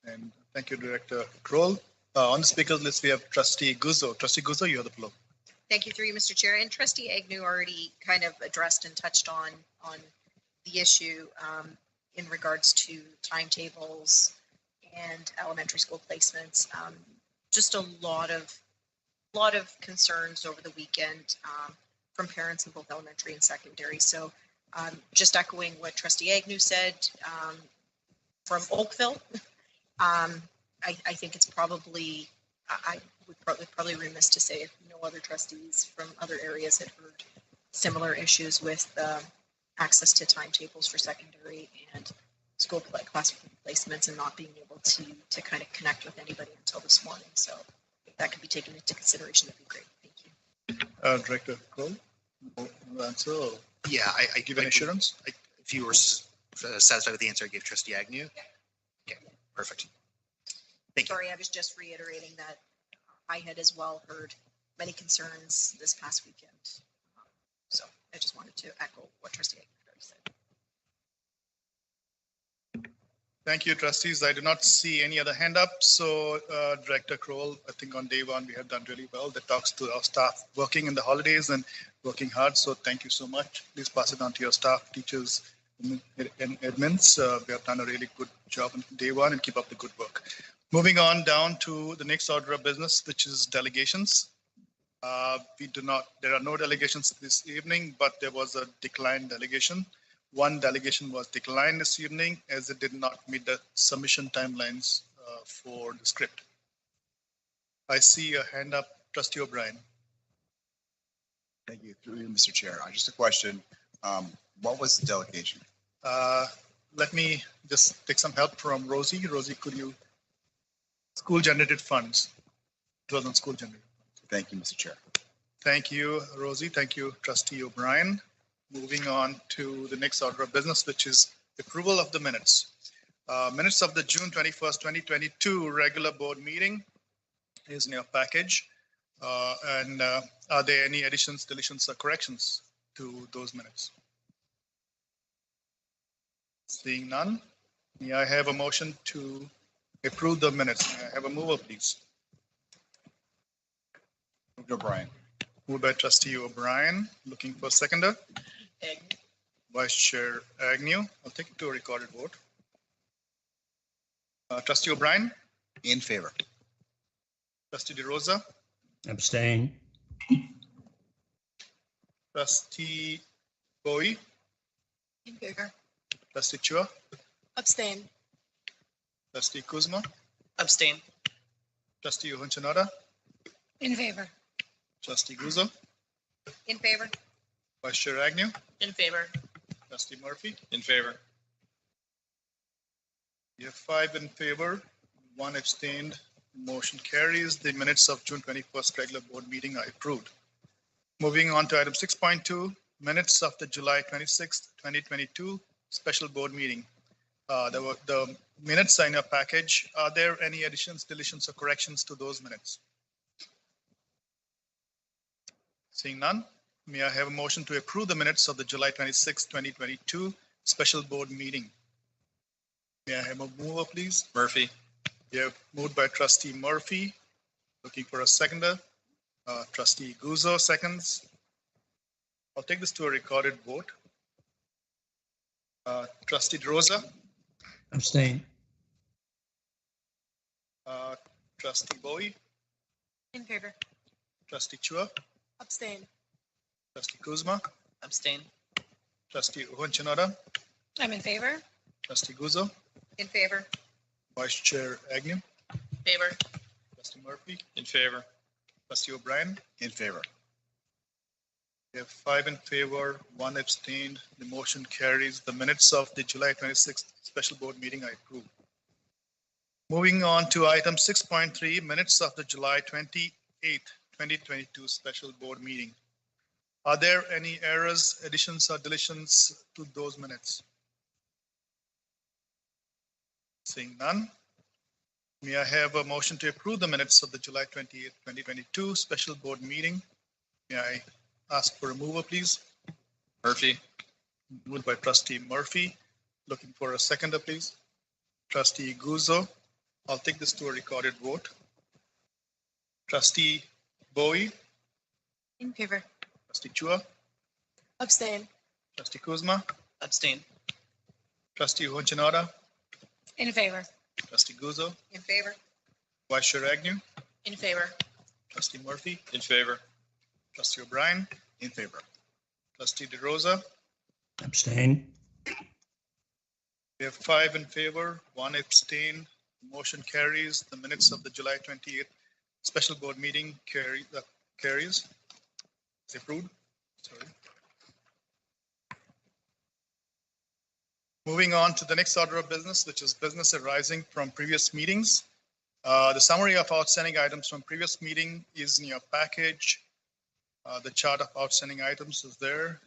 and thank you, Director Kroll. On the speakers list, we have Trustee Guzzo. Trustee Guzzo, you have the floor. Thank you, through you, Mr. Chair. And Trustee Agnew already kind of addressed and touched on the issue in regards to timetables and elementary school placements. just a lot of concerns over the weekend from parents in both elementary and secondary. So just echoing what Trustee Agnew said from Oakville, I think it's probably, I would probably remiss to say if no other trustees from other areas had heard similar issues with access to timetables for secondary and school classroom placements and not being able to kind of connect with anybody until this morning. So if that could be taken into consideration, that'd be great. Thank you. Director Cole, answer? Yeah, I give an assurance. If you were satisfied with the answer I gave Trustee Agnew. Yeah. Okay, perfect. Thank you. Sorry, I was just reiterating that I had as well heard many concerns this past weekend. So I just wanted to echo what Trustee Agnew said. Thank you, trustees. I do not see any other hand up. So Director Kroll, I think on day one, we have done really well. That talks to our staff working in the holidays and working hard. So thank you so much. Please pass it on to your staff, teachers, and admins. We have done a really good job on day one and keep up the good work. Moving on down to the next order of business, which is delegations. There are no delegations this evening, but there was a declined delegation. One delegation was declined this evening as it did not meet the submission timelines for the script. I see a hand up, Trustee O'Brien. Thank you, through you, Mr. Chair. Just a question. What was the delegation? Let me just take some help from Rosie. Rosie, could you? School generated funds. It was on school generated. Thank you, Mr. Chair. Thank you, Rosie. Thank you, Trustee O'Brien. Moving on to the next order of business, which is approval of the minutes. Minutes of the June 21st, 2022 regular board meeting is in your package. Are there any additions, deletions, or corrections to those minutes? Seeing none, may I have a motion to approve the minutes? May I have a mover, please? Move O'Brien. Moved by Trustee O'Brien. Looking for a seconder. Agnew. Vice Chair Agnew. I'll take it to a recorded vote. Trustee O'Brien. In favor. Trustee DeRosa. Abstain. Trustee Bowie. In favor. Trustee Chua. Abstain. Trustee Kuzma. Abstain. Trustee Hunchanada. In favor. Trustee Guzzo. In favor. Vice Chair Agnew. In favor. Trustee Murphy. In favor. We have 5 in favor, 1 abstained. Motion carries. The minutes of June 21st regular board meeting are approved. Moving on to item 6.2, minutes of the July 26th, 2022 special board meeting. The minutes are in your package. Are there any additions, deletions, or corrections to those minutes? Seeing none, may I have a motion to approve the minutes of the July 26th, 2022 special board meeting? May I have a mover, please? Murphy. Yeah, moved by Trustee Murphy. Looking for a seconder. Trustee Guzzo seconds. I'll take this to a recorded vote. Trustee DeRosa. Abstain. Trustee Bowie. In favor. Trustee Chua. Abstain. Trustee Kuzma. Abstain. Trustee Hunchanada. I'm in favor. Trustee Guzzo. In favor. Vice Chair Agnew. Favor. Trustee Murphy. In favor. Trustee O'Brien. In favor. We have 5 in favor, 1 abstained. The motion carries. The minutes of the July 26th special board meeting I approve. Moving on to item 6.3, minutes of the July 28th, 2022 special board meeting. Are there any errors, additions, or deletions to those minutes? Seeing none, may I have a motion to approve the minutes of the July 28th, 2022 special board meeting? May I ask for a mover, please? Murphy. Moved by Trustee Murphy. Looking for a seconder, please. Trustee Guzzo. I'll take this to a recorded vote. Trustee Bowie. In favor. Trustee Chua. Abstain. Trustee Kuzma. Abstain. Trustee Hunchanada. In favor. Trustee Guzzo. In favor. Vice Chair Agnew. In favor. Trustee Murphy, In favor. Trustee O'Brien, In favor. Trustee DeRosa. Abstain. We have 5 in favor, 1 abstain. Motion carries. The minutes of the July 28th special board meeting carries. It's approved. Sorry. Moving on to the next order of business, which is business arising from previous meetings. The summary of outstanding items from previous meeting is in your package. The chart of outstanding items is there.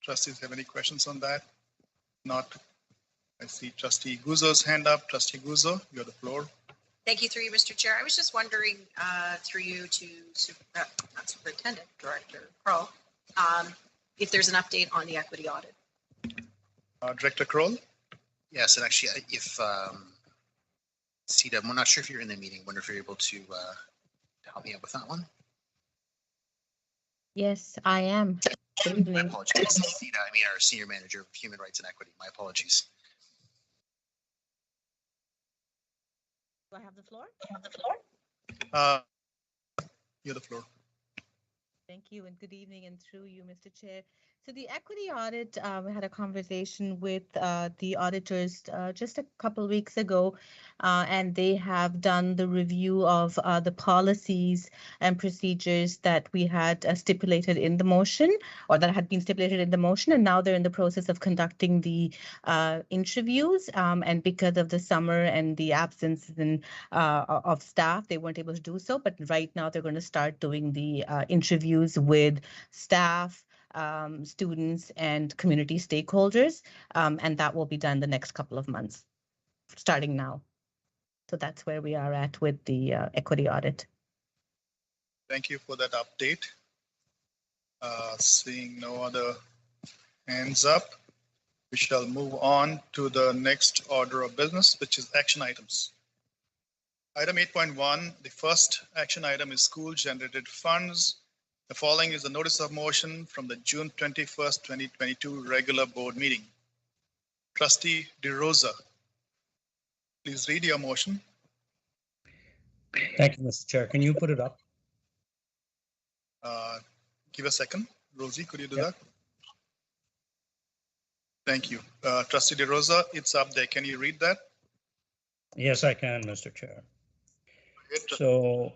Trustees have any questions on that? Not. I see Trustee Guzzo's hand up. Trustee Guzzo, you have the floor. Thank you, through you, Mr. Chair. I was just wondering, through you to not Superintendent, Director Kroll, if there's an update on the equity audit. Director Kroll? Yes, and actually, if Sita, I'm not sure if you're in the meeting. Wonder if you're able to help me out with that one. Yes, I am. Good evening. My apologies, Sita. I mean, our Senior Manager of Human Rights and Equity. My apologies. Do I have the floor? You have the floor. Thank you and good evening, and through you, Mr. Chair. So the equity audit, we had a conversation with the auditors just a couple of weeks ago, and they have done the review of the policies and procedures that we had stipulated in the motion, or that had been stipulated in the motion, and now they're in the process of conducting the interviews. And because of the summer and the absence of staff, they weren't able to do so. But right now they're going to start doing the interviews with staff, students and community stakeholders, and that will be done the next couple of months, starting now. So that's where we are at with the equity audit. Thank you for that update. Seeing no other hands up, we shall move on to the next order of business, which is action items. Item 8.1, the first action item is school generated funds. The following is a notice of motion from the June 21st, 2022 regular board meeting. Trustee DeRosa, please read your motion. Thank you, Mr. Chair. Can you put it up? Give a second. Rosie, could you do that? Thank you. Trustee DeRosa, it's up there. Can you read that? Yes, I can, Mr. Chair. So,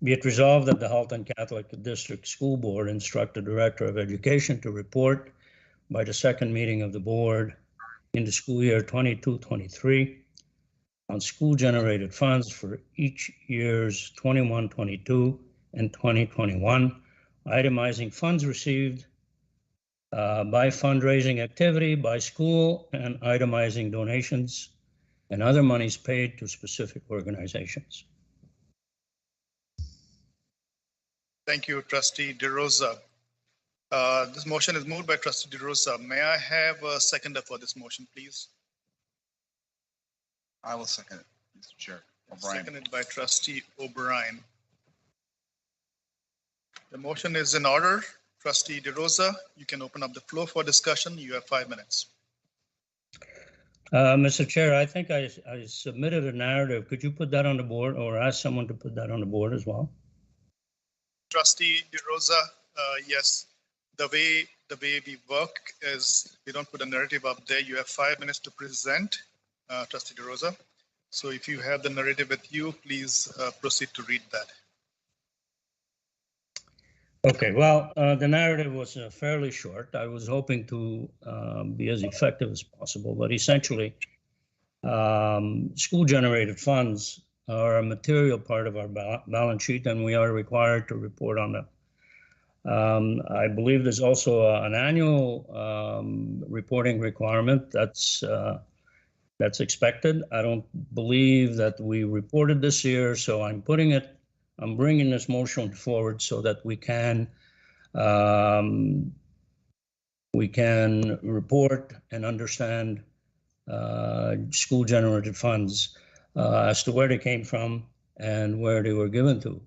be it resolved that the Halton Catholic District School Board instruct the Director of Education to report by the second meeting of the board in the school year 22-23 on school-generated funds for each year's 21-22 and 20-21, itemizing funds received by fundraising activity by school and itemizing donations and other monies paid to specific organizations. Thank you, Trustee DeRosa. This motion is moved by Trustee DeRosa. May I have a seconder for this motion, please? I will second it, Mr. Chair. O'Brien. Seconded by Trustee O'Brien. The motion is in order. Trustee DeRosa, you can open up the floor for discussion. You have 5 minutes. Mr. Chair, I think I submitted a narrative. Could you put that on the board or ask someone to put that on the board as well? Trustee DeRosa, yes, the way we work is we don't put a narrative up there. You have 5 minutes to present, Trustee DeRosa. So if you have the narrative with you, please proceed to read that. Okay, well, the narrative was fairly short. I was hoping to be as effective as possible, but essentially, school-generated funds are a material part of our balance sheet, and we are required to report on them. I believe there's also an annual reporting requirement that's expected. I don't believe that we reported this year, so I'm bringing this motion forward so that we can report and understand school-generated funds as to where they came from and where they were given to.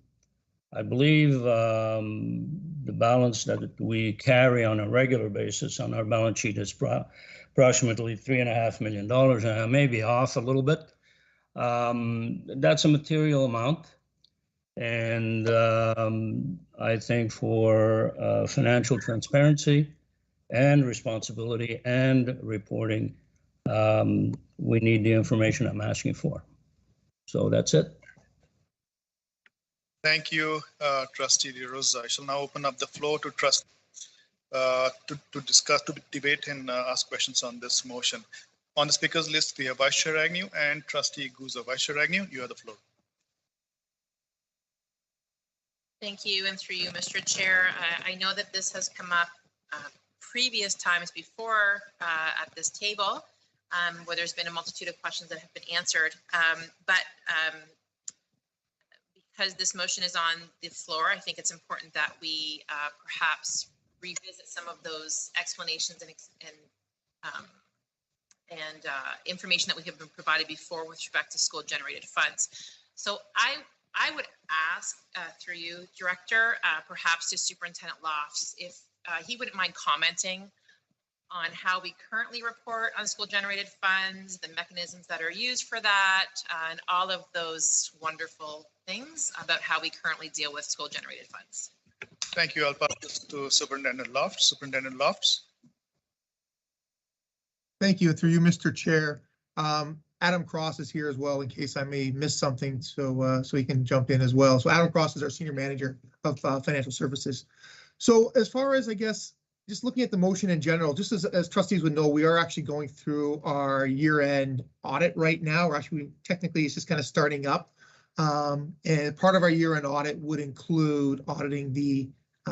I believe the balance that we carry on a regular basis on our balance sheet is approximately $3.5 million, and I may be off a little bit. That's a material amount. And I think for financial transparency and responsibility and reporting, we need the information I'm asking for. So that's it. Thank you, Trustee DeRosa. I shall now open up the floor to trustees to discuss, to debate and ask questions on this motion. On the speakers list, we have Vice Chair Agnew and Trustee Guzzo. Vice Chair Agnew, you have the floor. Thank you, and through you, Mr. Chair. I know that this has come up previous times before at this table, where there's been a multitude of questions that have been answered. Because this motion is on the floor, I think it's important that we perhaps revisit some of those explanations and information that we have been provided before with respect to school-generated funds. So I would ask through you, Director, perhaps to Superintendent Lofts, if he wouldn't mind commenting on how we currently report on school-generated funds, the mechanisms that are used for that, and all of those wonderful things about how we currently deal with school-generated funds. Thank you. I'll pass this to Superintendent Lofts. Superintendent Lofts. Thank you. Through you, Mr. Chair. Adam Cross is here as well in case I may miss something, so he can jump in as well. So Adam Cross is our Senior Manager of Financial Services. So as far as, I guess, just looking at the motion in general, just as trustees would know, we are actually going through our year-end audit right now. We're actually, technically, it's just kind of starting up. And part of our year-end audit would include auditing the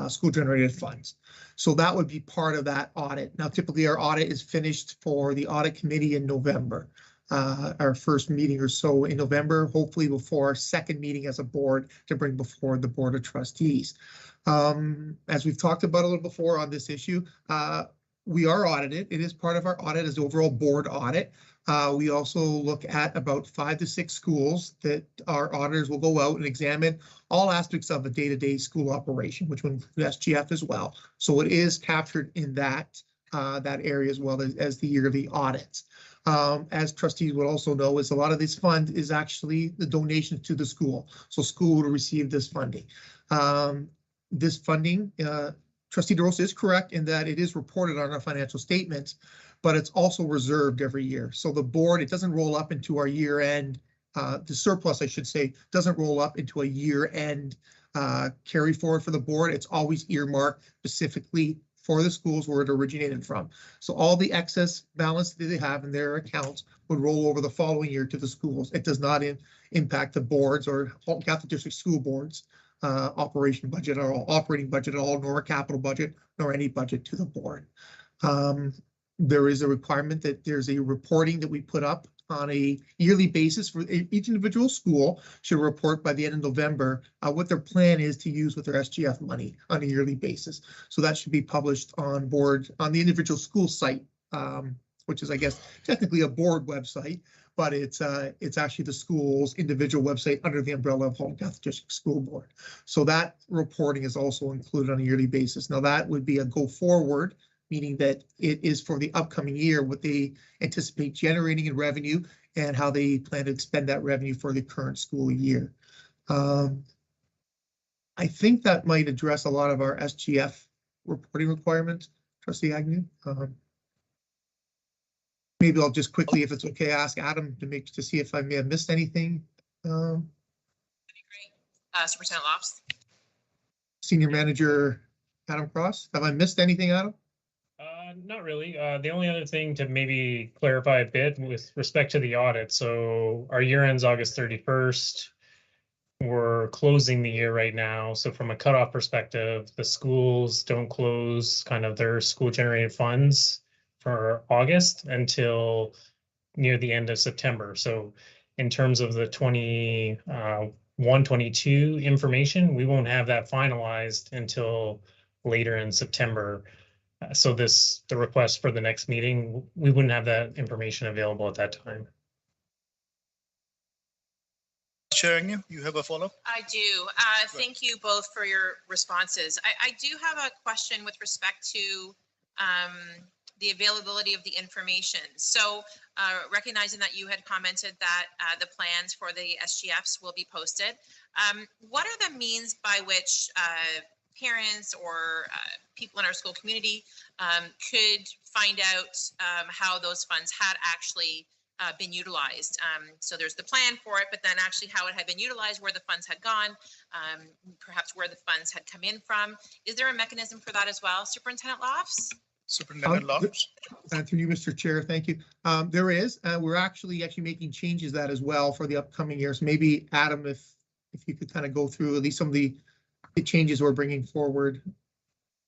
school-generated funds. So that would be part of that audit. Now, typically, our audit is finished for the audit committee in November. Our first meeting or so in November, hopefully before our second meeting as a board to bring before the Board of Trustees. As we've talked about a little before on this issue, we are audited. It is part of our audit as overall board audit. We also look at about 5 to 6 schools that our auditors will go out and examine all aspects of a day-to-day school operation, which would include SGF as well. So it is captured in that area as well as the yearly audits. As trustees would also know, is a lot of this fund is actually the donation to the school. So school will receive this funding. This funding, Trustee DeRosa is correct in that it is reported on our financial statements, but it's also reserved every year. So the board, it doesn't roll up into our year-end, the surplus, I should say, doesn't roll up into a year-end carry forward for the board. It's always earmarked specifically for the schools where it originated from. So all the excess balance that they have in their accounts would roll over the following year to the schools. It does not impact the boards or Halton Catholic District School Boards operation budget at all, operating budget at all, nor a capital budget, nor any budget to the board. There is a requirement that there's a reporting that we put up on a yearly basis for each individual school should report by the end of November what their plan is to use with their SGF money on a yearly basis. So that should be published on the individual school site, which is, I guess, technically a board website, but it's actually the school's individual website under the umbrella of Halton Catholic District School Board. So that reporting is also included on a yearly basis. Now that would be a go forward, meaning that it is for the upcoming year, what they anticipate generating in revenue and how they plan to expend that revenue for the current school year. I think that might address a lot of our SGF reporting requirements, Trustee Agnew. Maybe I'll just quickly, if it's okay, ask Adam to see if I may have missed anything. That'd be great. Superintendent Lofts. Senior Manager Adam Cross. Have I missed anything, Adam? Not really. The only other thing to maybe clarify a bit with respect to the audit. So our year ends August 31st. We're closing the year right now. So from a cutoff perspective, the schools don't close kind of their school generated funds for August until near the end of September. So in terms of the 21-22 information, we won't have that finalized until later in September. So the request for the next meeting, we wouldn't have that information available at that time. Chair Agnew, you have a follow-up? I do. Thank you both for your responses. I do have a question with respect to the availability of the information. So recognizing that you had commented that the plans for the SGFs will be posted, what are the means by which parents or people in our school community could find out how those funds had actually been utilized? So there's the plan for it, but then actually how it had been utilized, where the funds had gone, perhaps where the funds had come in from. Is there a mechanism for that as well, Superintendent Lofts? Superintendent Lofts. Through you, Mr. Chair, thank you. There is. We're actually making changes that as well for the upcoming years. Maybe Adam, if you could kind of go through at least some of the changes we're bringing forward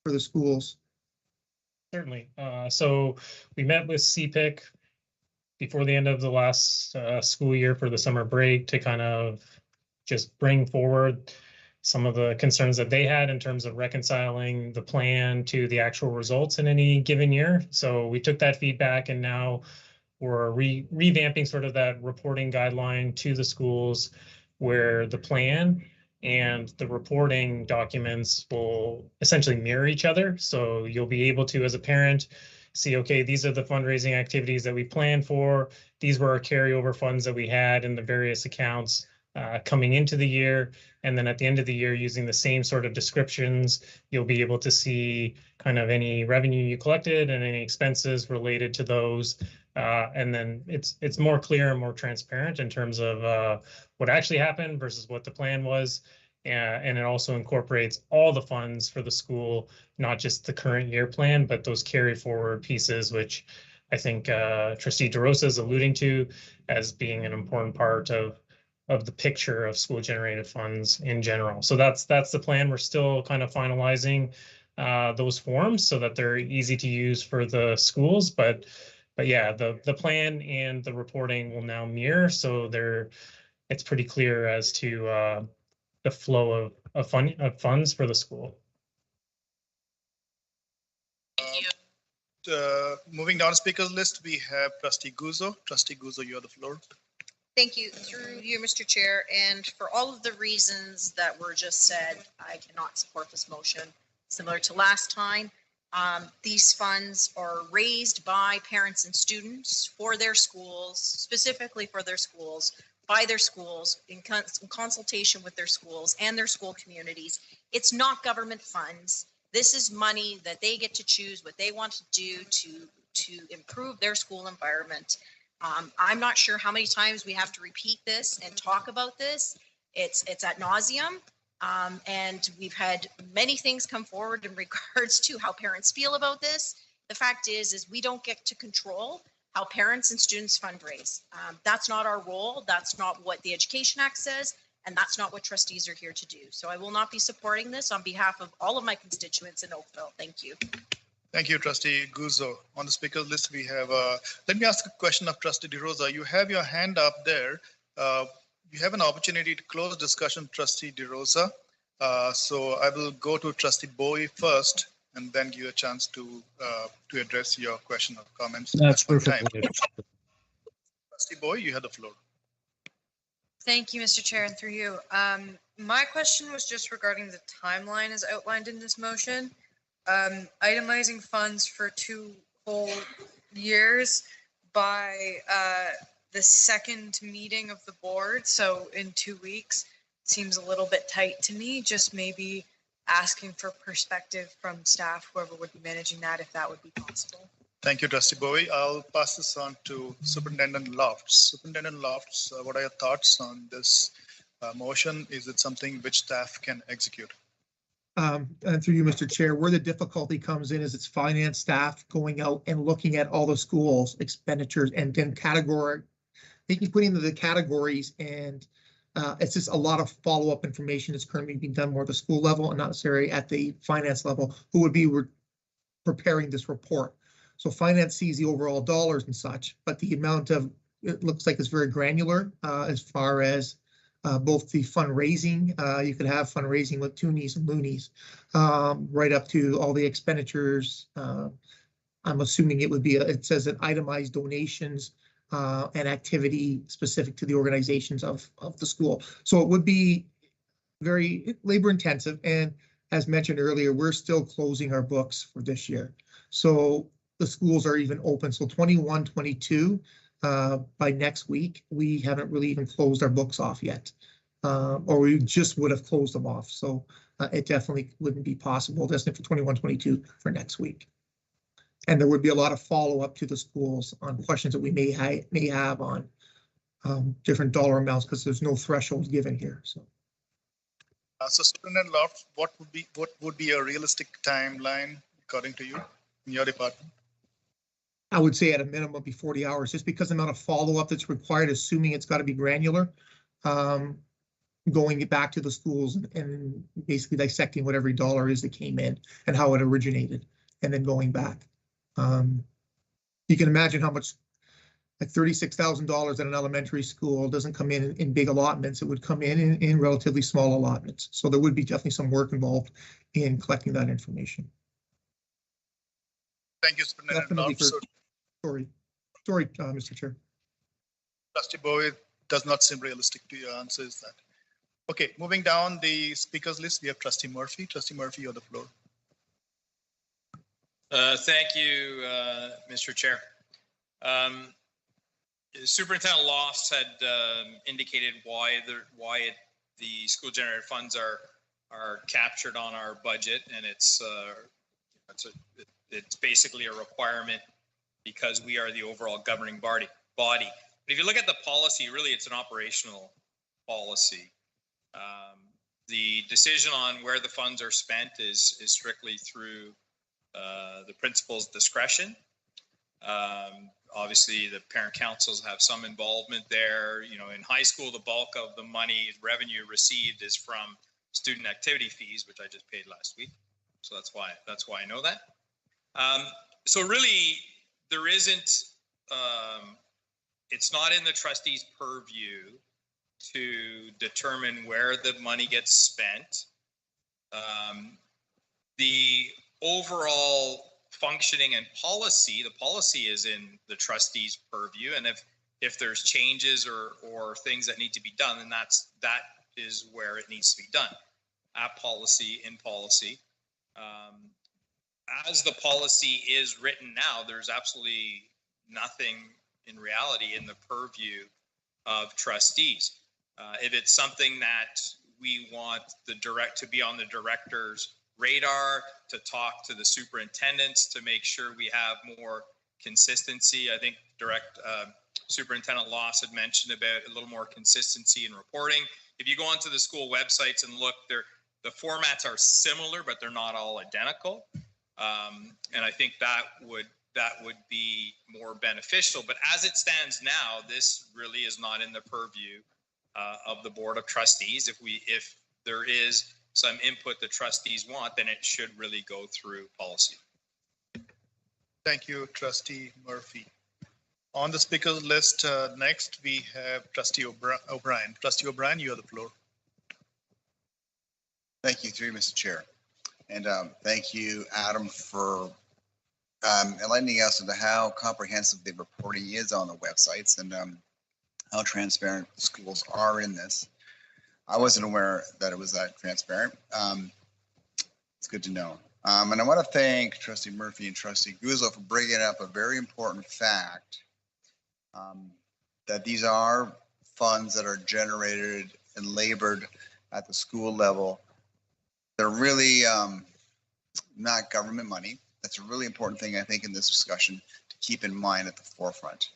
for the schools. Certainly. So we met with CPIC before the end of the last school year for the summer break to kind of just bring forward some of the concerns that they had in terms of reconciling the plan to the actual results in any given year. So we took that feedback and now we're revamping sort of that reporting guideline to the schools, where the plan and the reporting documents will essentially mirror each other. So you'll be able to, as a parent, see, okay, these are the fundraising activities that we planned for. These were our carryover funds that we had in the various accounts coming into the year. And then at the end of the year, using the same sort of descriptions, you'll be able to see kind of any revenue you collected and any expenses related to those. And then it's more clear and more transparent in terms of what actually happened versus what the plan was. And it also incorporates all the funds for the school, not just the current year plan, but those carry forward pieces, which I think Trustee DeRosa is alluding to as being an important part of the picture of school generated funds in general. So that's the plan. We're still kind of finalizing those forms so that they're easy to use for the schools, but yeah, the plan and the reporting will now mirror, so it's pretty clear as to the flow of funds for the school. Thank you. Moving down the speakers list, we have Trustee Guzzo. Trustee Guzzo, you have the floor. Thank you. Through you, Mr. Chair, and for all of the reasons that were just said, I cannot support this motion. Similar to last time, these funds are raised by parents and students for their schools, specifically for their schools, by their schools, in consultation with their schools and their school communities. It's not government funds. This is money that they get to choose what they want to do to improve their school environment. I'm not sure how many times we have to repeat this and talk about this. It's ad nauseum. And we've had many things come forward in regards to how parents feel about this. The fact is we don't get to control how parents and students fundraise. That's not our role. That's not what the Education Act says. And that's not what trustees are here to do. So I will not be supporting this on behalf of all of my constituents in Oakville. Thank you. Thank you, Trustee Guzzo. On the speakers list, we have, let me ask a question of Trustee DeRosa. You have your hand up there. You have an opportunity to close discussion, Trustee DeRosa. So I will go to Trustee Bowie first, and then give you a chance to address your question or comments. That's perfect. Trustee Bowie, you have the floor. Thank you, Mr. Chair, and through you. My question was just regarding the timeline as outlined in this motion. Itemizing funds for 2 whole years by the second meeting of the board, so in 2 weeks, seems a little bit tight to me. Just maybe asking for perspective from staff, whoever would be managing that, if that would be possible. Thank you, Trustee Bowie. I'll pass this on to Superintendent Lofts. Superintendent Lofts, what are your thoughts on this motion? Is it something which staff can execute? And through you, Mr. Chair, where the difficulty comes in is it's finance staff going out and looking at all the schools' expenditures and then putting into the categories, and it's just a lot of follow-up information that's currently being done more at the school level and not necessarily at the finance level, who would be preparing this report. So finance sees the overall dollars and such, but the amount of, it looks like it's very granular as far as both the fundraising, you could have fundraising with toonies and loonies, right up to all the expenditures. I'm assuming it would be, it says that itemized donations and activity specific to the organizations of the school. So it would be very labor intensive. And as mentioned earlier, we're still closing our books for this year. So the schools are even open. So 21, 22, by next week, we haven't really even closed our books off yet. Or we just would have closed them off. So it definitely wouldn't be possible, definitely for 21, 22 for next week. And there would be a lot of follow-up to the schools on questions that we may have on different dollar amounts, because there's no threshold given here. So. So Superintendent Loft, what would be a realistic timeline according to you in your department? I would say at a minimum be 40 hours, just because the amount of follow-up that's required, assuming it's got to be granular, going back to the schools and basically dissecting what every dollar is that came in and how it originated, and then going back. You can imagine how much, like $36,000 at an elementary school doesn't come in big allotments. It would come in relatively small allotments. So there would be definitely some work involved in collecting that information. Thank you, Superintendent. Sorry, Mr. Chair. Trustee Bowie, does not seem realistic to your answer, is that? Okay, moving down the speakers list, we have Trustee Murphy. Trustee Murphy, you have the floor. Thank you, Mr. Chair. Superintendent Lofts had indicated why the school generated funds are captured on our budget, and it's basically a requirement because we are the overall governing body. But if you look at the policy, really it's an operational policy. The decision on where the funds are spent is strictly through the principal's discretion. Obviously, the parent councils have some involvement there. You know, in high school, the bulk of the money revenue received is from student activity fees, which I just paid last week. So that's why I know that. So really, there isn't. It's not in the trustees' purview to determine where the money gets spent. The overall functioning and policy, the policy is in the trustees' purview, and if there's changes or things that need to be done, then that is where it needs to be done, at policy, in policy. As the policy is written now, there's absolutely nothing in reality in the purview of trustees. If it's something that we want to be on the director's radar, to talk to the superintendents to make sure we have more consistency. I think Superintendent Loss had mentioned about a little more consistency in reporting. If you go onto the school websites and look, the formats are similar, but they're not all identical. And I think that would be more beneficial. But as it stands now, this really is not in the purview of the Board of Trustees. If there is some input the trustees want, then it should really go through policy. Thank you, Trustee Murphy. On the speakers list, next we have Trustee O'Brien. Trustee O'Brien, you have the floor. Thank you, through you, Mr. Chair. And thank you, Adam, for enlightening us into how comprehensive the reporting is on the websites and how transparent the schools are in this. I wasn't aware that it was that transparent. It's good to know. And I want to thank Trustee Murphy and Trustee Guzzo for bringing up a very important fact, that these are funds that are generated and labored at the school level. They're really not government money. That's a really important thing, I think, in this discussion to keep in mind at the forefront.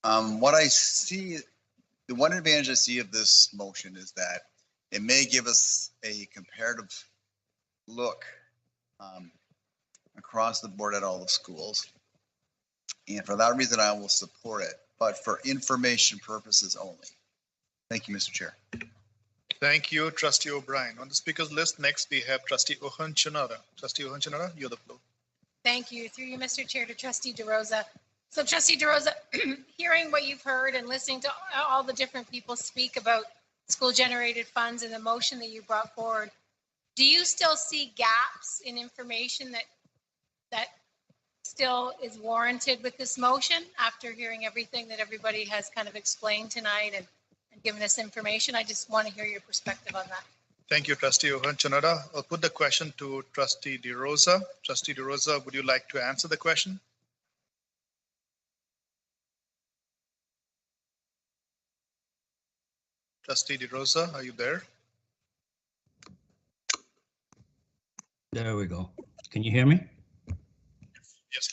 What I see, the one advantage I see of this motion is that it may give us a comparative look across the board at all the schools. And for that reason, I will support it, but for information purposes only. Thank you, Mr. Chair. Thank you, Trustee O'Brien. On the speakers list, next we have Trustee Ohonchanara. Trustee Ohonchanara, you have the floor. Thank you. Through you, Mr. Chair, to Trustee DeRosa. So Trustee DeRosa, hearing what you've heard and listening to all the different people speak about school generated funds and the motion that you brought forward, do you still see gaps in information that still is warranted with this motion after hearing everything that everybody has kind of explained tonight and given us information? I just want to hear your perspective on that. Thank you, Trustee Ohonchanada. I'll put the question to Trustee DeRosa. Trustee DeRosa, would you like to answer the question? Trustee DeRosa, are you there? There we go. Can you hear me? Yes.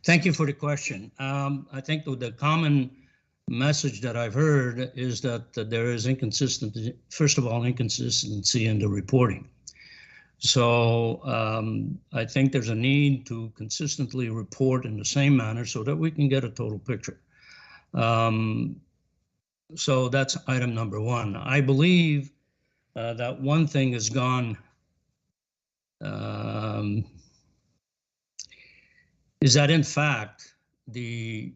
Thank you for the question. I think the common message that I've heard is that there is inconsistency, first of all, inconsistency in the reporting. So I think there's a need to consistently report in the same manner so that we can get a total picture. So that's item number one. I believe that one thing has gone, is that in fact, the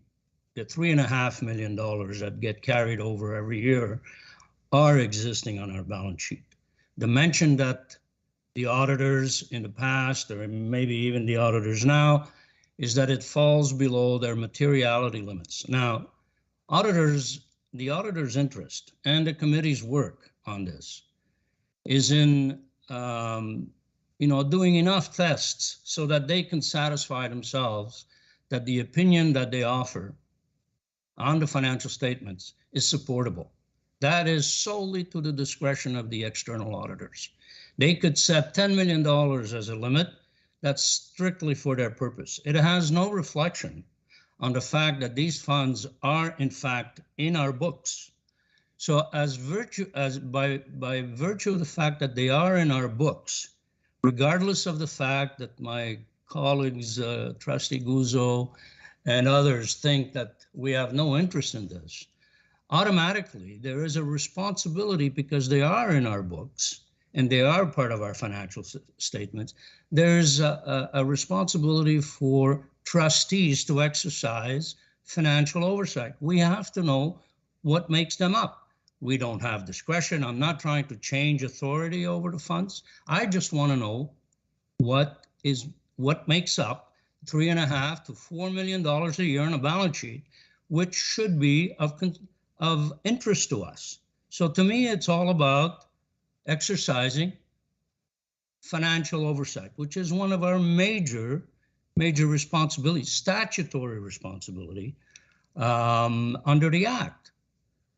$3.5 million that get carried over every year are existing on our balance sheet. The mention that the auditors in the past, or maybe even the auditors now, is that it falls below their materiality limits. Now, the auditor's interest and the committee's work on this is in doing enough tests so that they can satisfy themselves that the opinion that they offer on the financial statements is supportable. That is solely to the discretion of the external auditors. They could set $10 million as a limit. That's strictly for their purpose. It has no reflection on the fact that these funds are in fact in our books. So by virtue of the fact that they are in our books, regardless of the fact that my colleagues, Trustee Guzzo and others think that we have no interest in this, automatically there is a responsibility because they are in our books and they are part of our financial statements. There's a responsibility for trustees to exercise financial oversight. We have to know what makes them up. We don't have discretion. I'm not trying to change authority over the funds. I just want to know what makes up $3.5 to $4 million a year on a balance sheet, which should be of interest to us. So to me, it's all about exercising financial oversight, which is one of our major responsibilities, statutory responsibility under the Act.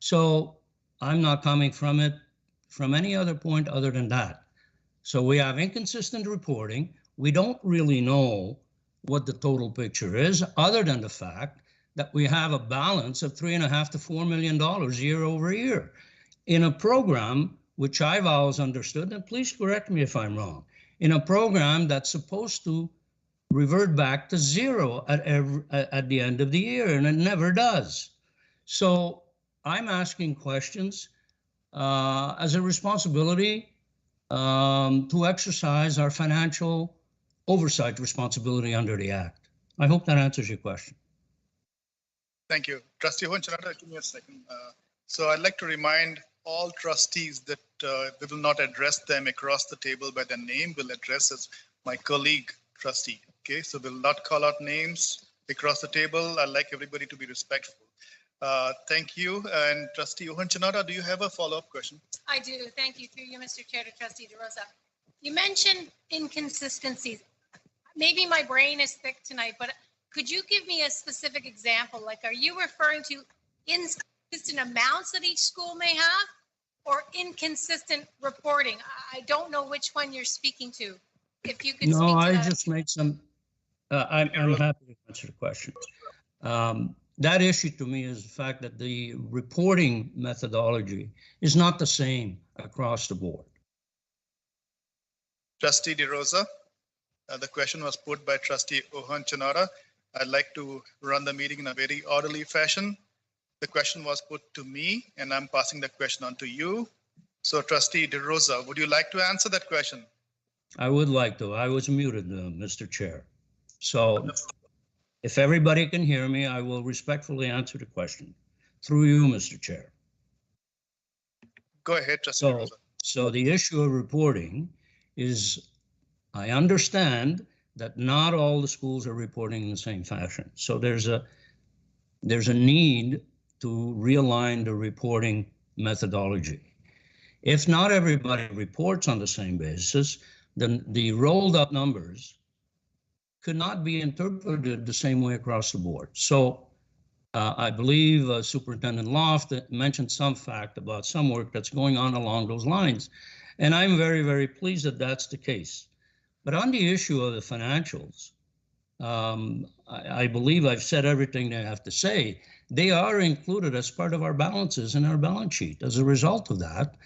So I'm not coming from it from any other point other than that. So we have inconsistent reporting. We don't really know what the total picture is, other than the fact that we have a balance of $3.5 to $4 million year over year in a program which I've always understood, and please correct me if I'm wrong, in a program that's supposed to revert back to zero at the end of the year, and it never does. So I'm asking questions as a responsibility to exercise our financial oversight responsibility under the Act. I hope that answers your question. Thank you. Trustee Ohonchanada, give me a second. So I'd like to remind all trustees that we will not address them across the table by their name. We'll address as my colleague trustee. Okay, so we'll not call out names across the table. I'd like everybody to be respectful. Thank you. And Trustee Ohonchanada, do you have a follow-up question? I do. Thank you. Through you, Mr. Chair, to Trustee DeRosa. You mentioned inconsistencies. Maybe my brain is thick tonight, but could you give me a specific example? Like, are you referring to inconsistent amounts that each school may have or inconsistent reporting? I don't know which one you're speaking to. If you could speak to I that. just make some, I'm happy to answer the question. That issue to me is the fact that the reporting methodology is not the same across the board. Trustee DeRosa, the question was put by Trustee Ohonchanada. I'd like to run the meeting in a very orderly fashion. The question was put to me, and I'm passing the question on to you. So Trustee DeRosa, would you like to answer that question? I would like to. I was muted, Mr. Chair. So if everybody can hear me, I will respectfully answer the question through you, Mr. Chair. Go ahead, Trustee DeRosa. So the issue of reporting is, I understand that not all the schools are reporting in the same fashion. So there's a need to realign the reporting methodology. If not everybody reports on the same basis, then the rolled up numbers could not be interpreted the same way across the board. So I believe Superintendent Loft mentioned some fact about some work that's going on along those lines. And I'm very, very pleased that that's the case. But on the issue of the financials, I believe I've said everything they have to say. They are included as part of our balances in our balance sheet. As a result of that,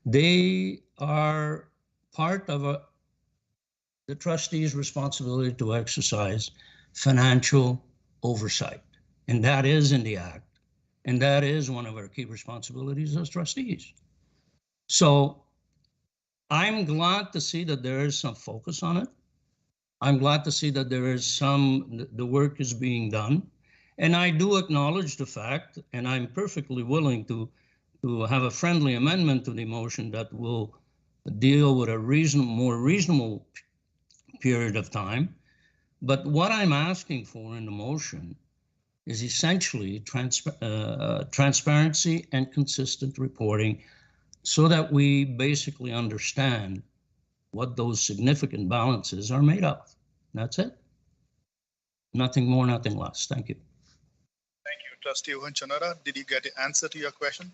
they are part of the trustee's responsibility to exercise financial oversight. And that is in the Act. And that is one of our key responsibilities as trustees. So I'm glad to see that there is some focus on it. I'm glad to see that there is the work is being done. And I do acknowledge the fact, and I'm perfectly willing to have a friendly amendment to the motion that will deal with a more reasonable period of time. But what I'm asking for in the motion is essentially transparency and consistent reporting so that we basically understand what those significant balances are made of. That's it. Nothing more, nothing less. Thank you. Thank you, Trustee Ohunchanara. Did you get the answer to your question?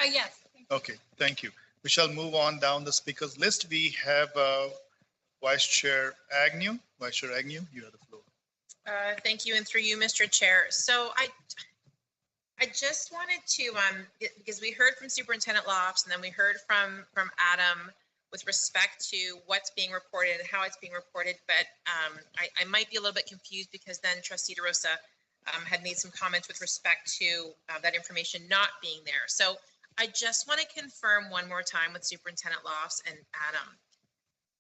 Yes. Okay, thank you. We shall move on down the speakers list. We have Vice Chair Agnew. Vice Chair Agnew, you have the floor. Thank you, and through you, Mr. Chair. So I just wanted to, because we heard from Superintendent Lofts, and then we heard from Adam with respect to what's being reported and how it's being reported, but I might be a little bit confused because then Trustee DeRosa had made some comments with respect to that information not being there. So I just want to confirm one more time with Superintendent Lofts and Adam.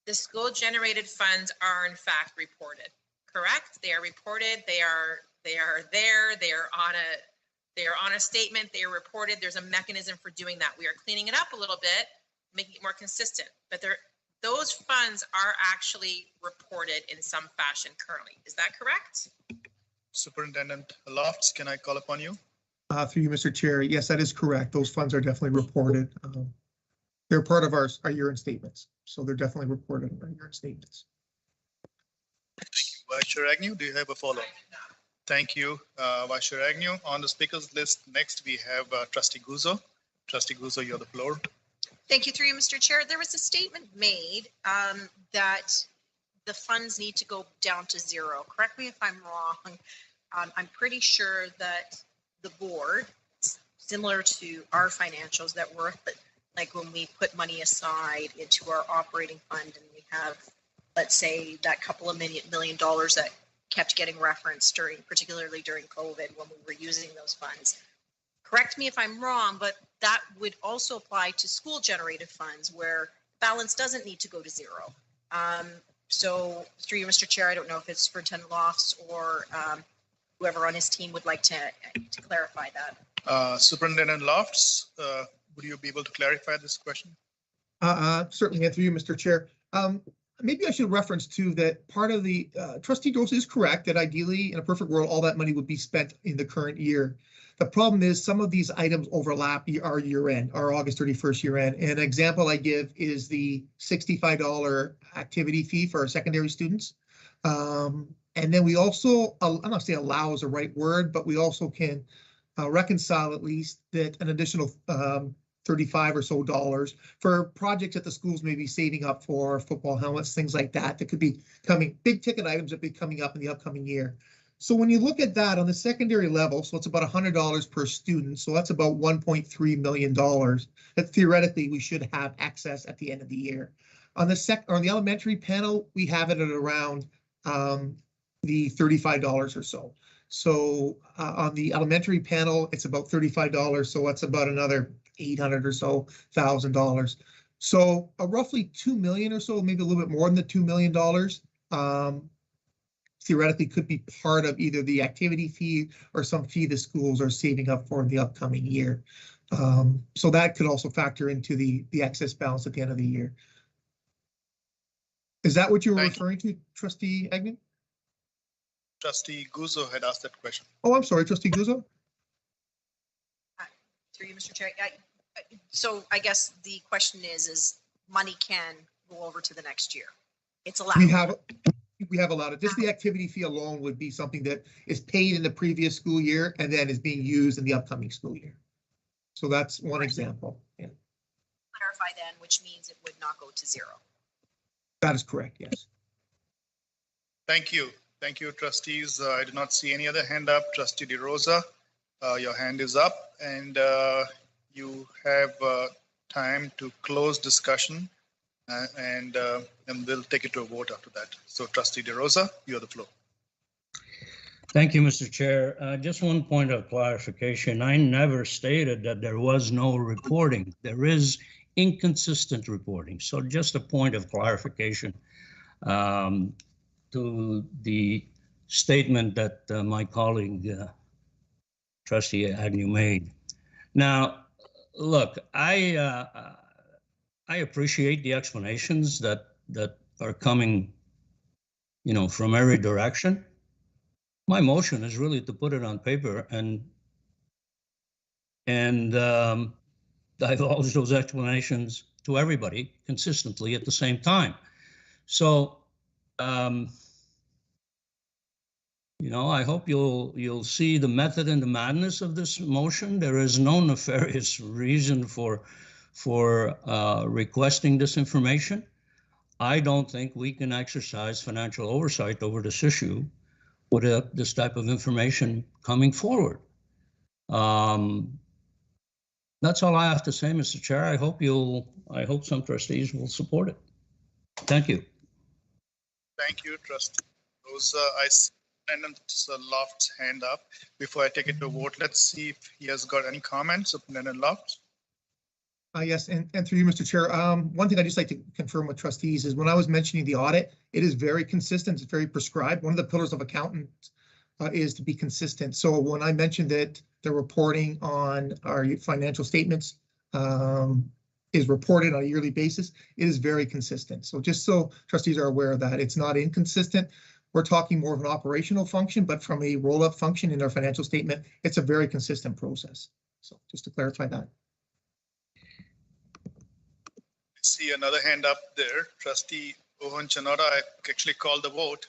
The school generated funds are in fact reported, correct? They are reported, they are there, they are on a statement, they are reported. There's a mechanism for doing that. We are cleaning it up a little bit, making it more consistent, but those funds are actually reported in some fashion currently. Is that correct? Superintendent Lofts, can I call upon you? Through you, Mr. Chair. Yes, that is correct. Those funds are definitely reported. They're part of our year-end statements. So they're definitely reported in our year-end statements. Vice Chair Agnew, do you have a follow-up? Thank you, Vice Chair Agnew. On the speakers list, next we have Trustee Guzzo. Trustee Guzzo, you have the floor. Thank you, through you, Mr. Chair. There was a statement made that the funds need to go down to zero. Correct me if I'm wrong. I'm pretty sure that the board, similar to our financials, that we're like when we put money aside into our operating fund and we have, let's say, that couple of $1 million that kept getting referenced particularly during COVID when we were using those funds. Correct me if I'm wrong, but that would also apply to school generated funds where balance doesn't need to go to zero. So through you, Mr. Chair, I don't know if it's Superintendent Lofts or whoever on his team would like to clarify that. Superintendent Lofts, would you be able to clarify this question? Certainly, through you, Mr. Chair. Maybe I should reference too that part of the Trustee Dose is correct that ideally in a perfect world, all that money would be spent in the current year. The problem is some of these items overlap our year end, our August 31st year end. And an example I give is the $65 activity fee for our secondary students. And then we also, I'm not saying allow is the right word, but we also can reconcile at least that an additional $35 or so for projects that the schools may be saving up for, football helmets, things like that, that could be coming, big ticket items that be coming up in the upcoming year. So when you look at that on the secondary level, so it's about $100 per student. So that's about $1.3 million that theoretically we should have access at the end of the year. On the elementary panel, we have it at around the $35 or so. So on the elementary panel, it's about $35. So that's about another $800 or so $1,000. So roughly $2 million or so, maybe a little bit more than the $2 million. Theoretically could be part of either the activity fee or some fee the schools are saving up for in the upcoming year. So that could also factor into the excess balance at the end of the year. Is that what you were referring to, Trustee Agnew? Trustee Guzzo had asked that question. Oh, I'm sorry, Trustee Guzzo. Through you, Mr. Chair. So I guess the question is money can go over to the next year. It's allowed. We have allowed it. Just the activity fee alone would be something that is paid in the previous school year and then is being used in the upcoming school year. So that's one example. Yeah. Clarify then, which means it would not go to zero. That is correct, yes. Thank you. Thank you, trustees. I do not see any other hand up. Trustee DeRosa, your hand is up, and you have time to close discussion, and we'll take it to a vote after that. So Trustee DeRosa, you have the floor. Thank you, Mr. Chair. Just one point of clarification. I never stated that there was no reporting. There is inconsistent reporting. So just a point of clarification to the statement that my colleague, Trustee Agnew, made. Now, look, I appreciate the explanations that are coming, from every direction. My motion is really to put it on paper and divulge those explanations to everybody consistently at the same time. So, I hope you'll see the method and the madness of this motion. There is no nefarious reason for requesting this information. I don't think we can exercise financial oversight over this issue without this type of information coming forward. That's all I have to say, Mr. Chair. I hope some trustees will support it. Thank you. Thank you, Trustee Rosa. I see Superintendent Loft's hand up. Before I take it to vote, let's see if he has got any comments. Superintendent Loft. Yes, and through you, Mr. Chair, one thing I'd just like to confirm with trustees is when I was mentioning the audit, it is very consistent, it's very prescribed. One of the pillars of accountants is to be consistent. So when I mentioned that the reporting on our financial statements is reported on a yearly basis, it is very consistent. So just so trustees are aware of that, it's not inconsistent. We're talking more of an operational function, but from a roll-up function in our financial statement, it's a very consistent process. So just to clarify that. See another hand up there. Trustee Owen Chanada, I actually called the vote.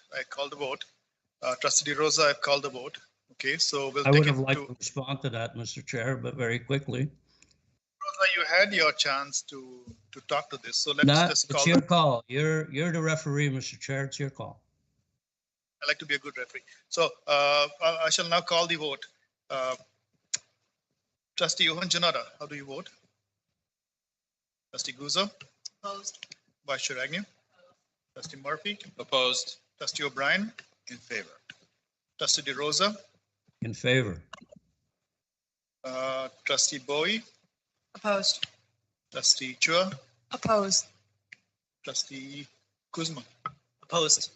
Trustee DeRosa, I've called the vote. Okay, so we'll I would have liked to respond to that, Mr. Chair, but very quickly. Rosa, you had your chance to talk to this, so let's just call. It's your call. You're the referee, Mr. Chair. It's your call. I like to be a good referee. So I shall now call the vote. Trustee Owen Chanada, how do you vote? Trustee Guzzo? Opposed. Vice Chair Agnew? Trustee Murphy? Opposed. Trustee O'Brien? In favor. Trustee DeRosa? In favor. Trustee Bowie? Opposed. Trustee Chua? Opposed. Trustee Kuzma? Opposed.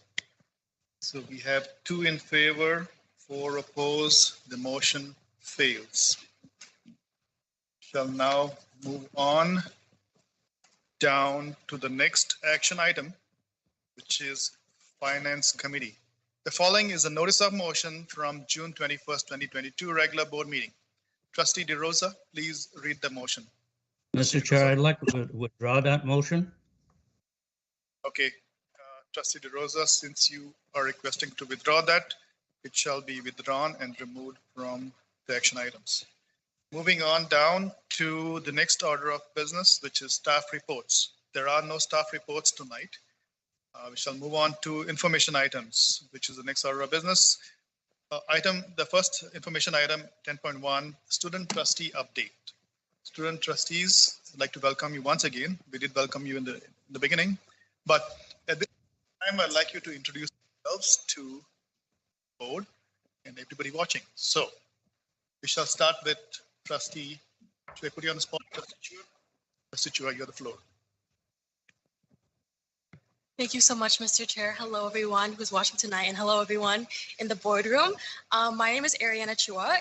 So we have 2 in favor, 4 opposed. The motion fails. Shall now move on down to the next action item, which is Finance Committee. The following is a notice of motion from June 21st, 2022 regular board meeting. Trustee DeRosa, please read the motion. Mr. Chair, I'd like to withdraw that motion. Okay, Trustee DeRosa, since you are requesting to withdraw that, it shall be withdrawn and removed from the action items. Moving on down to the next order of business, which is staff reports. There are no staff reports tonight. We shall move on to information items, which is the next order of business. The first information item, 10.1, student trustee update. Student trustees, I'd like to welcome you once again. We did welcome you in the beginning, but at this time, I'd like you to introduce yourselves to the board and everybody watching. So we shall start with Trustee, should I put you on the spot, Trustee Chua? Trustee Chua, you have the floor. Thank you so much, Mr. Chair. Hello, everyone who's watching tonight, and hello, everyone in the boardroom. My name is Ariana Chua.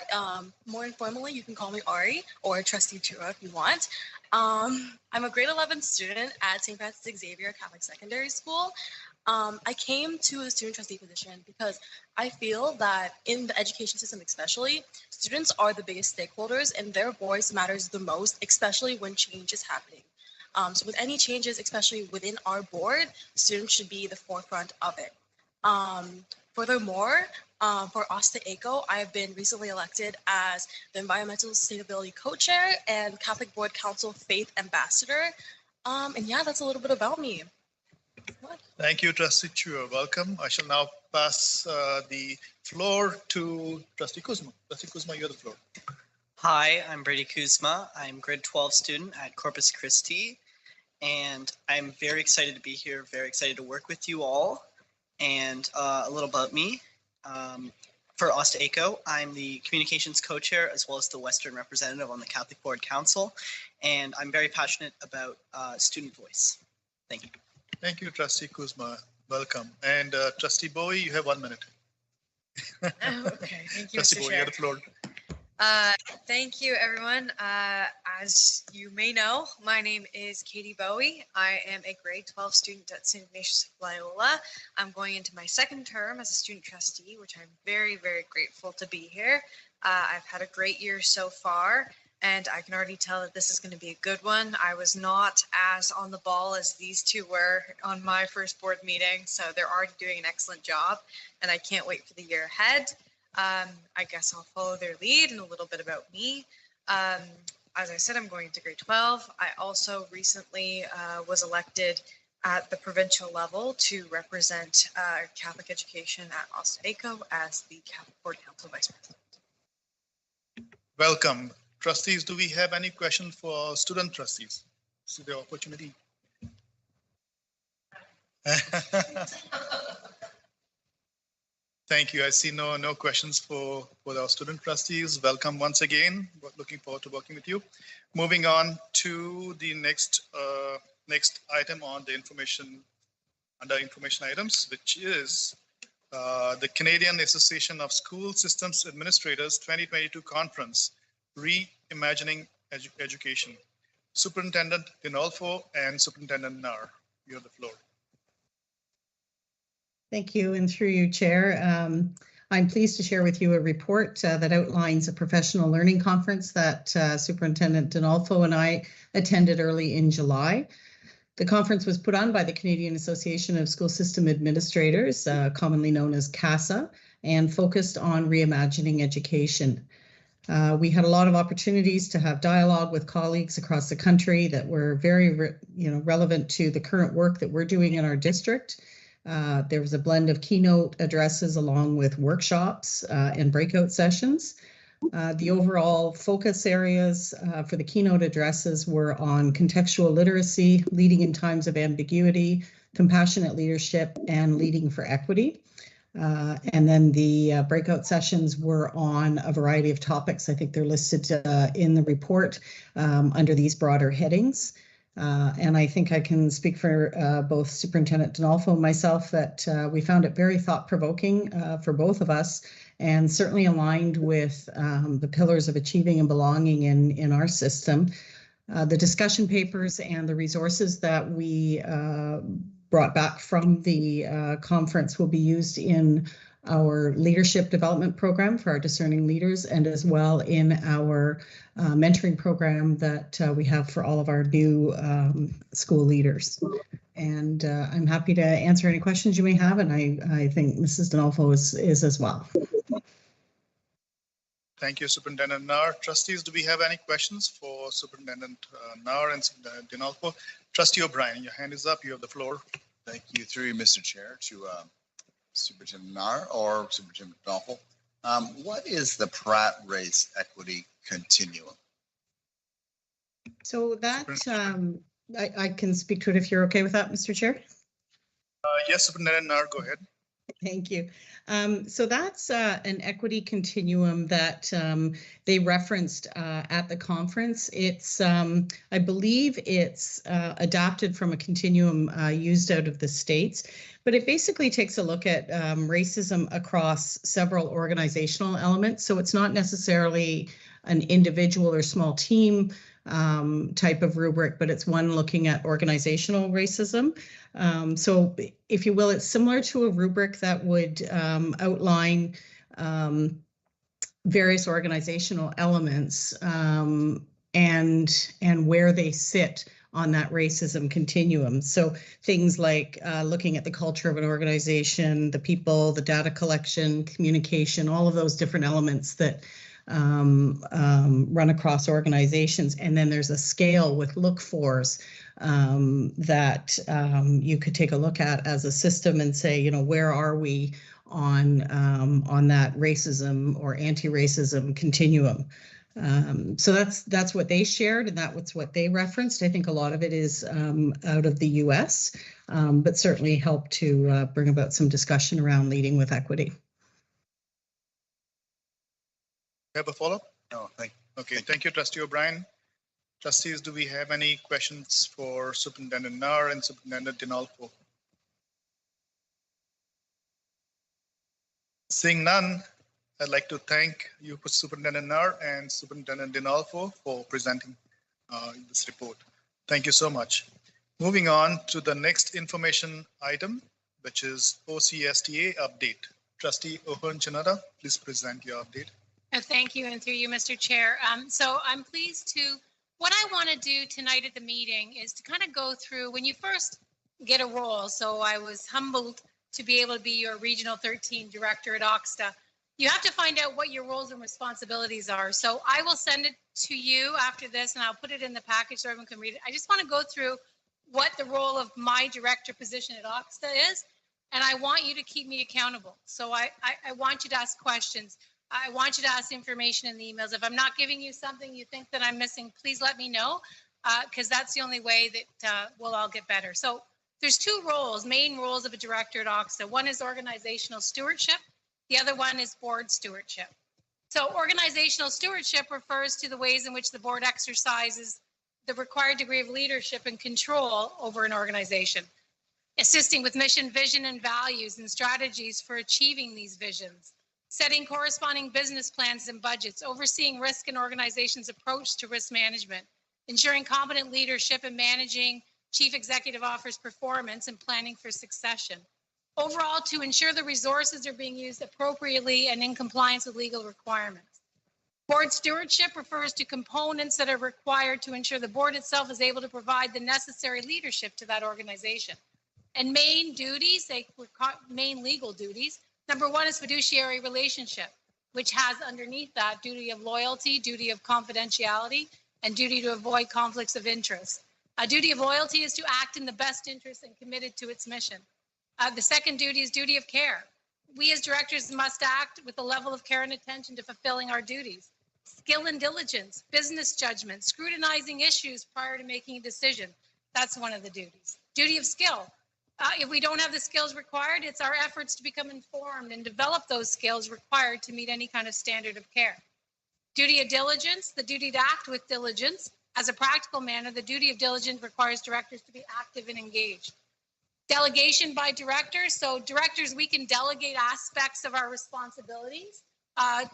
More informally, you can call me Ari or Trustee Chua if you want. I'm a grade 11 student at St. Francis Xavier Catholic Secondary School. I came to the student trustee position because I feel that in the education system especially, students are the biggest stakeholders and their voice matters the most, especially when change is happening. So with any changes, especially within our board, students should be the forefront of it. Furthermore, for Auditing, I have been recently elected as the Environmental Sustainability Co-Chair and Catholic Board Council Faith Ambassador. And yeah, that's a little bit about me. Thank you, Trustee Chua. Welcome. I shall now pass the floor to Trustee Kuzma. Trustee Kuzma, you have the floor. Hi, I'm Brady Kuzma. I'm grade 12 student at Corpus Christi, and I'm very excited to be here, very excited to work with you all. And a little about me. For Auditing, I'm the communications co-chair as well as the Western representative on the Catholic Board Council, and I'm very passionate about student voice. Thank you. Thank you, Trustee Kuzma. Welcome. And Trustee Bowie, you have 1 minute. Okay, thank you, Trustee Mr. Bowie, you Chair. have the floor. Thank you, everyone. As you may know, my name is Katie Bowie. I am a grade 12 student at St. Ignatius of Loyola. I'm going into my second term as a student trustee, which I'm very, very grateful to be here. I've had a great year so far, and I can already tell that this is going to be a good one. I was not as on the ball as these two were on my first board meeting, so they're already doing an excellent job, and I can't wait for the year ahead. I guess I'll follow their lead and a little bit about me. As I said, I'm going to grade 12. I also recently was elected at the provincial level to represent Catholic education at Auditing as the Catholic Board Council Vice President. Welcome. Trustees, do we have any questions for student trustees? This is the opportunity. Thank you. I see no questions for our student trustees. Welcome once again. We're looking forward to working with you. Moving on to the next item on the information items, which is the Canadian Association of School Systems Administrators 2022 Conference, Reimagining Education. Superintendent Dinolfo and Superintendent Nar, you have the floor. Thank you, and through you, Chair. I'm pleased to share with you a report that outlines a professional learning conference that Superintendent Dinolfo and I attended early in July. The conference was put on by the Canadian Association of School System Administrators, commonly known as CASA, and focused on reimagining education. We had a lot of opportunities to have dialogue with colleagues across the country that were very relevant to the current work that we're doing in our district. There was a blend of keynote addresses along with workshops and breakout sessions. The overall focus areas for the keynote addresses were on contextual literacy, leading in times of ambiguity, compassionate leadership, and leading for equity. And then the breakout sessions were on a variety of topics. I think they're listed in the report under these broader headings. And I think I can speak for both Superintendent Dinolfo and myself that we found it very thought-provoking for both of us, and certainly aligned with the pillars of achieving and belonging in our system. The discussion papers and the resources that we brought back from the conference will be used in our leadership development program for our discerning leaders, and as well in our mentoring program that we have for all of our new school leaders. And I'm happy to answer any questions you may have, and I think Mrs. Dinolfo is as well. Thank you, Superintendent Nar. Trustees, do we have any questions for Superintendent Nar and Superintendent Dinolfo? Trustee O'Brien, your hand is up. You have the floor. Thank you, through you, Mr. Chair, to Superintendent Nar or Superintendent Dinolfo. What is the Pratt Race Equity Continuum? So that I can speak to it if you're okay with that, Mr. Chair. Yes, Superintendent Nar, go ahead. Thank you. So that's an equity continuum that they referenced at the conference. It's, I believe it's adapted from a continuum used out of the States, but it basically takes a look at racism across several organizational elements. So it's not necessarily an individual or small team type of rubric, but it's one looking at organizational racism. So if you will, it's similar to a rubric that would outline various organizational elements and where they sit on that racism continuum. So things like looking at the culture of an organization, the people, the data collection, communication, all of those different elements that run across organizations. And then there's a scale with look-fors that you could take a look at as a system and say, you know, where are we on that racism or anti-racism continuum? So that's what they shared, and that's what they referenced. I think a lot of it is out of the US, but certainly helped to bring about some discussion around leading with equity. Have a follow-up? No, thank you. Okay, thank you, Trustee O'Brien. Trustees, do we have any questions for Superintendent Nair and Superintendent Dinolfo? Seeing none, I'd like to thank you, Superintendent Nair and Superintendent Dinolfo, for presenting this report. Thank you so much. Moving on to the next information item, which is OCSTA update. Trustee O'Hunchanada, please present your update. Thank you, and through you, Mr. Chair. So I'm pleased to, what I want to do tonight at the meeting is to kind of go through when you first get a role. So I was humbled to be able to be your Regional 13 Director at Oxta. You have to find out what your roles and responsibilities are. So I will send it to you after this, and I'll put it in the package so everyone can read it. I just want to go through what the role of my director position at Oxta is, and I want you to keep me accountable. So I want you to ask questions. I want you to ask information in the emails. If I'm not giving you something you think that I'm missing, please let me know, because that's the only way that we'll all get better. So there's two roles, main roles of a director at Oxta. One is organizational stewardship. The other one is board stewardship. So organizational stewardship refers to the ways in which the board exercises the required degree of leadership and control over an organization, assisting with mission, vision, and values and strategies for achieving these visions, setting corresponding business plans and budgets, overseeing risk and organization's approach to risk management, ensuring competent leadership and managing chief executive officer's performance and planning for succession. Overall, to ensure the resources are being used appropriately and in compliance with legal requirements. Board stewardship refers to components that are required to ensure the board itself is able to provide the necessary leadership to that organization. And main duties, main legal duties, number one is fiduciary relationship, which has underneath that duty of loyalty, duty of confidentiality, and duty to avoid conflicts of interest. A duty of loyalty is to act in the best interest and committed to its mission. The second duty is duty of care. We as directors must act with a level of care and attention to fulfilling our duties. Skill and diligence, business judgment, scrutinizing issues prior to making a decision. That's one of the duties. Duty of skill. If we don't have the skills required, it's our efforts to become informed and develop those skills required to meet any kind of standard of care. Duty of diligence, the duty to act with diligence. As a practical manner, the duty of diligence requires directors to be active and engaged. Delegation by directors. So directors, we can delegate aspects of our responsibilities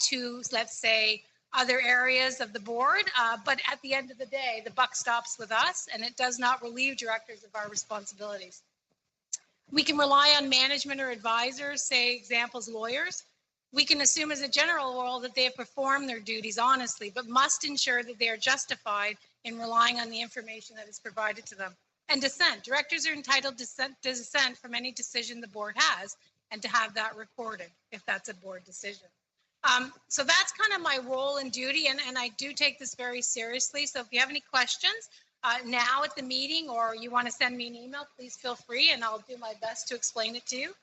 to, let's say, other areas of the board. But at the end of the day, the buck stops with us, and it does not relieve directors of our responsibilities. We can rely on management or advisors, say examples, lawyers. We can assume as a general rule that they have performed their duties honestly, but must ensure that they are justified in relying on the information that is provided to them. And dissent. Directors are entitled to dissent from any decision the board has and to have that recorded if that's a board decision. So that's kind of my role and duty, and I do take this very seriously. So if you have any questions now at the meeting or you want to send me an email, please feel free and I'll do my best to explain it to you.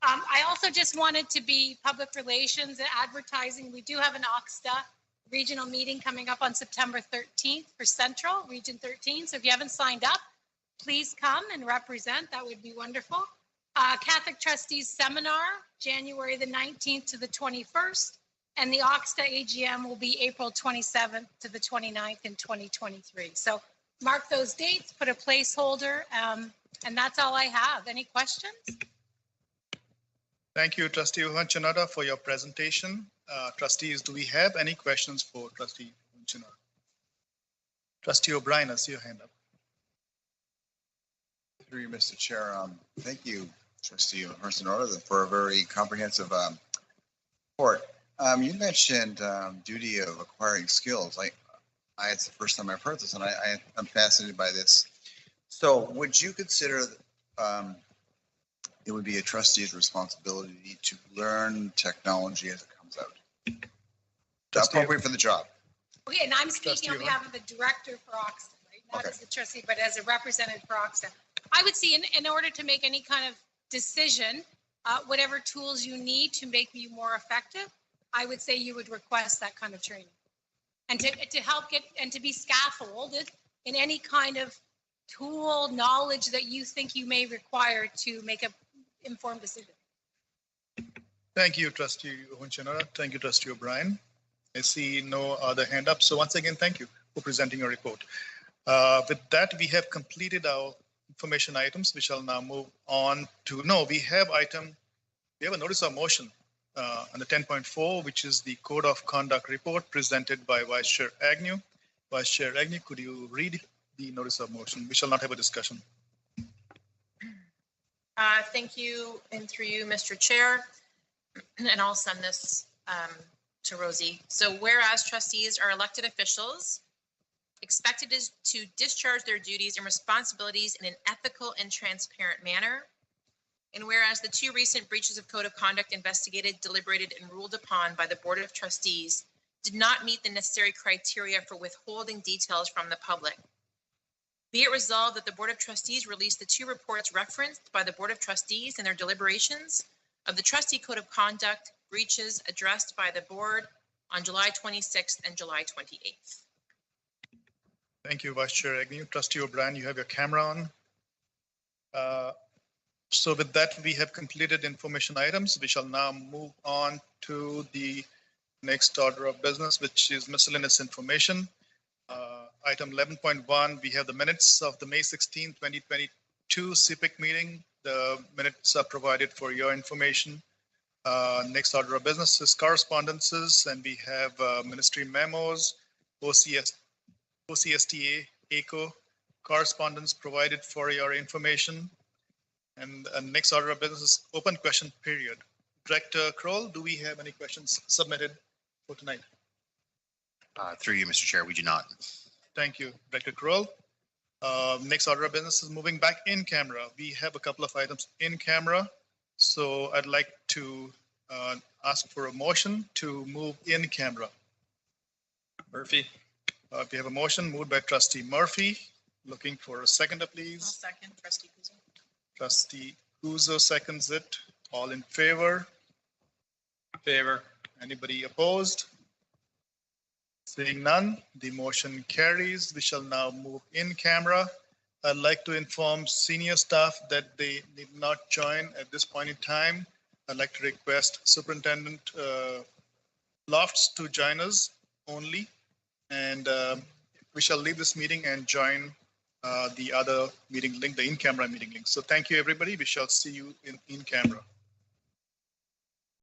I also just wanted to be public relations and advertising. We do have an Oxta regional meeting coming up on September 13th for Central, Region 13. So if you haven't signed up, please come and represent. That would be wonderful. Catholic Trustees Seminar, January the 19th to the 21st. And the Oxta AGM will be April 27th to the 29th in 2023. So mark those dates, put a placeholder, and that's all I have. Any questions? Thank you, Trustee Hunchanada, for your presentation. Trustees, do we have any questions for Trustee Hunchanada? Trustee O'Brien, I see your hand up. Through you, Mr. Chair. Thank you, Trustee Halton, for a very comprehensive report. You mentioned duty of acquiring skills. It's the first time I've heard this, and I'm fascinated by this. So would you consider it would be a trustee's responsibility to learn technology as it comes out? Appropriate for the job. Okay, and I'm speaking on behalf of the director for Oxton, right? Not as a trustee, but as a representative for Oxton. I would see in order to make any kind of decision, whatever tools you need to make you more effective, I would say you would request that kind of training. And to help get and to be scaffolded in any kind of tool knowledge that you think you may require to make an informed decision. Thank you, Trustee Hunchinora. Thank you, Trustee O'Brien. I see no other hand up. So once again, thank you for presenting your report. With that, we have completed our information items. We shall now move on to, we have a notice of motion under 10.4, which is the Code of Conduct report presented by Vice Chair Agnew. Vice Chair Agnew, could you read the notice of motion? We shall not have a discussion. Thank you, and through you, Mr. Chair, and I'll send this to Rosie. So whereas trustees are elected officials expected to discharge their duties and responsibilities in an ethical and transparent manner, and whereas the two recent breaches of code of conduct investigated, deliberated, and ruled upon by the Board of Trustees did not meet the necessary criteria for withholding details from the public. Be it resolved that the Board of Trustees release the two reports referenced by the Board of Trustees in their deliberations of the Trustee Code of Conduct breaches addressed by the Board on July 26th and July 28th. Thank you, Vice Chair Agnew. Trustee O'Brien, you have your camera on. So with that, we have completed information items. We shall now move on to the next order of business, which is miscellaneous information. Item 11.1, we have the minutes of the May 16, 2022 CPIC meeting. The minutes are provided for your information. Next order of business is correspondences, and we have ministry memos, OCSTA, ACO, correspondence provided for your information. And next order of business is open question period. Director Kroll, do we have any questions submitted for tonight? Through you, Mr. Chair, we do not. Thank you, Director Kroll. Next order of business is moving back in camera. We have a couple of items in camera. So I'd like to ask for a motion to move in camera. Murphy. We have a motion moved by Trustee Murphy. Looking for a seconder, please. I'll second, Trustee Kuzo. Trustee Kuzo seconds it. All in favor? Favor. Anybody opposed? Seeing none, the motion carries. We shall now move in camera. I'd like to inform senior staff that they need not join at this point in time. I'd like to request Superintendent Lofts to join us only. And we shall leave this meeting and join the other meeting link, the in-camera meeting link. So thank you, everybody. We shall see you in camera.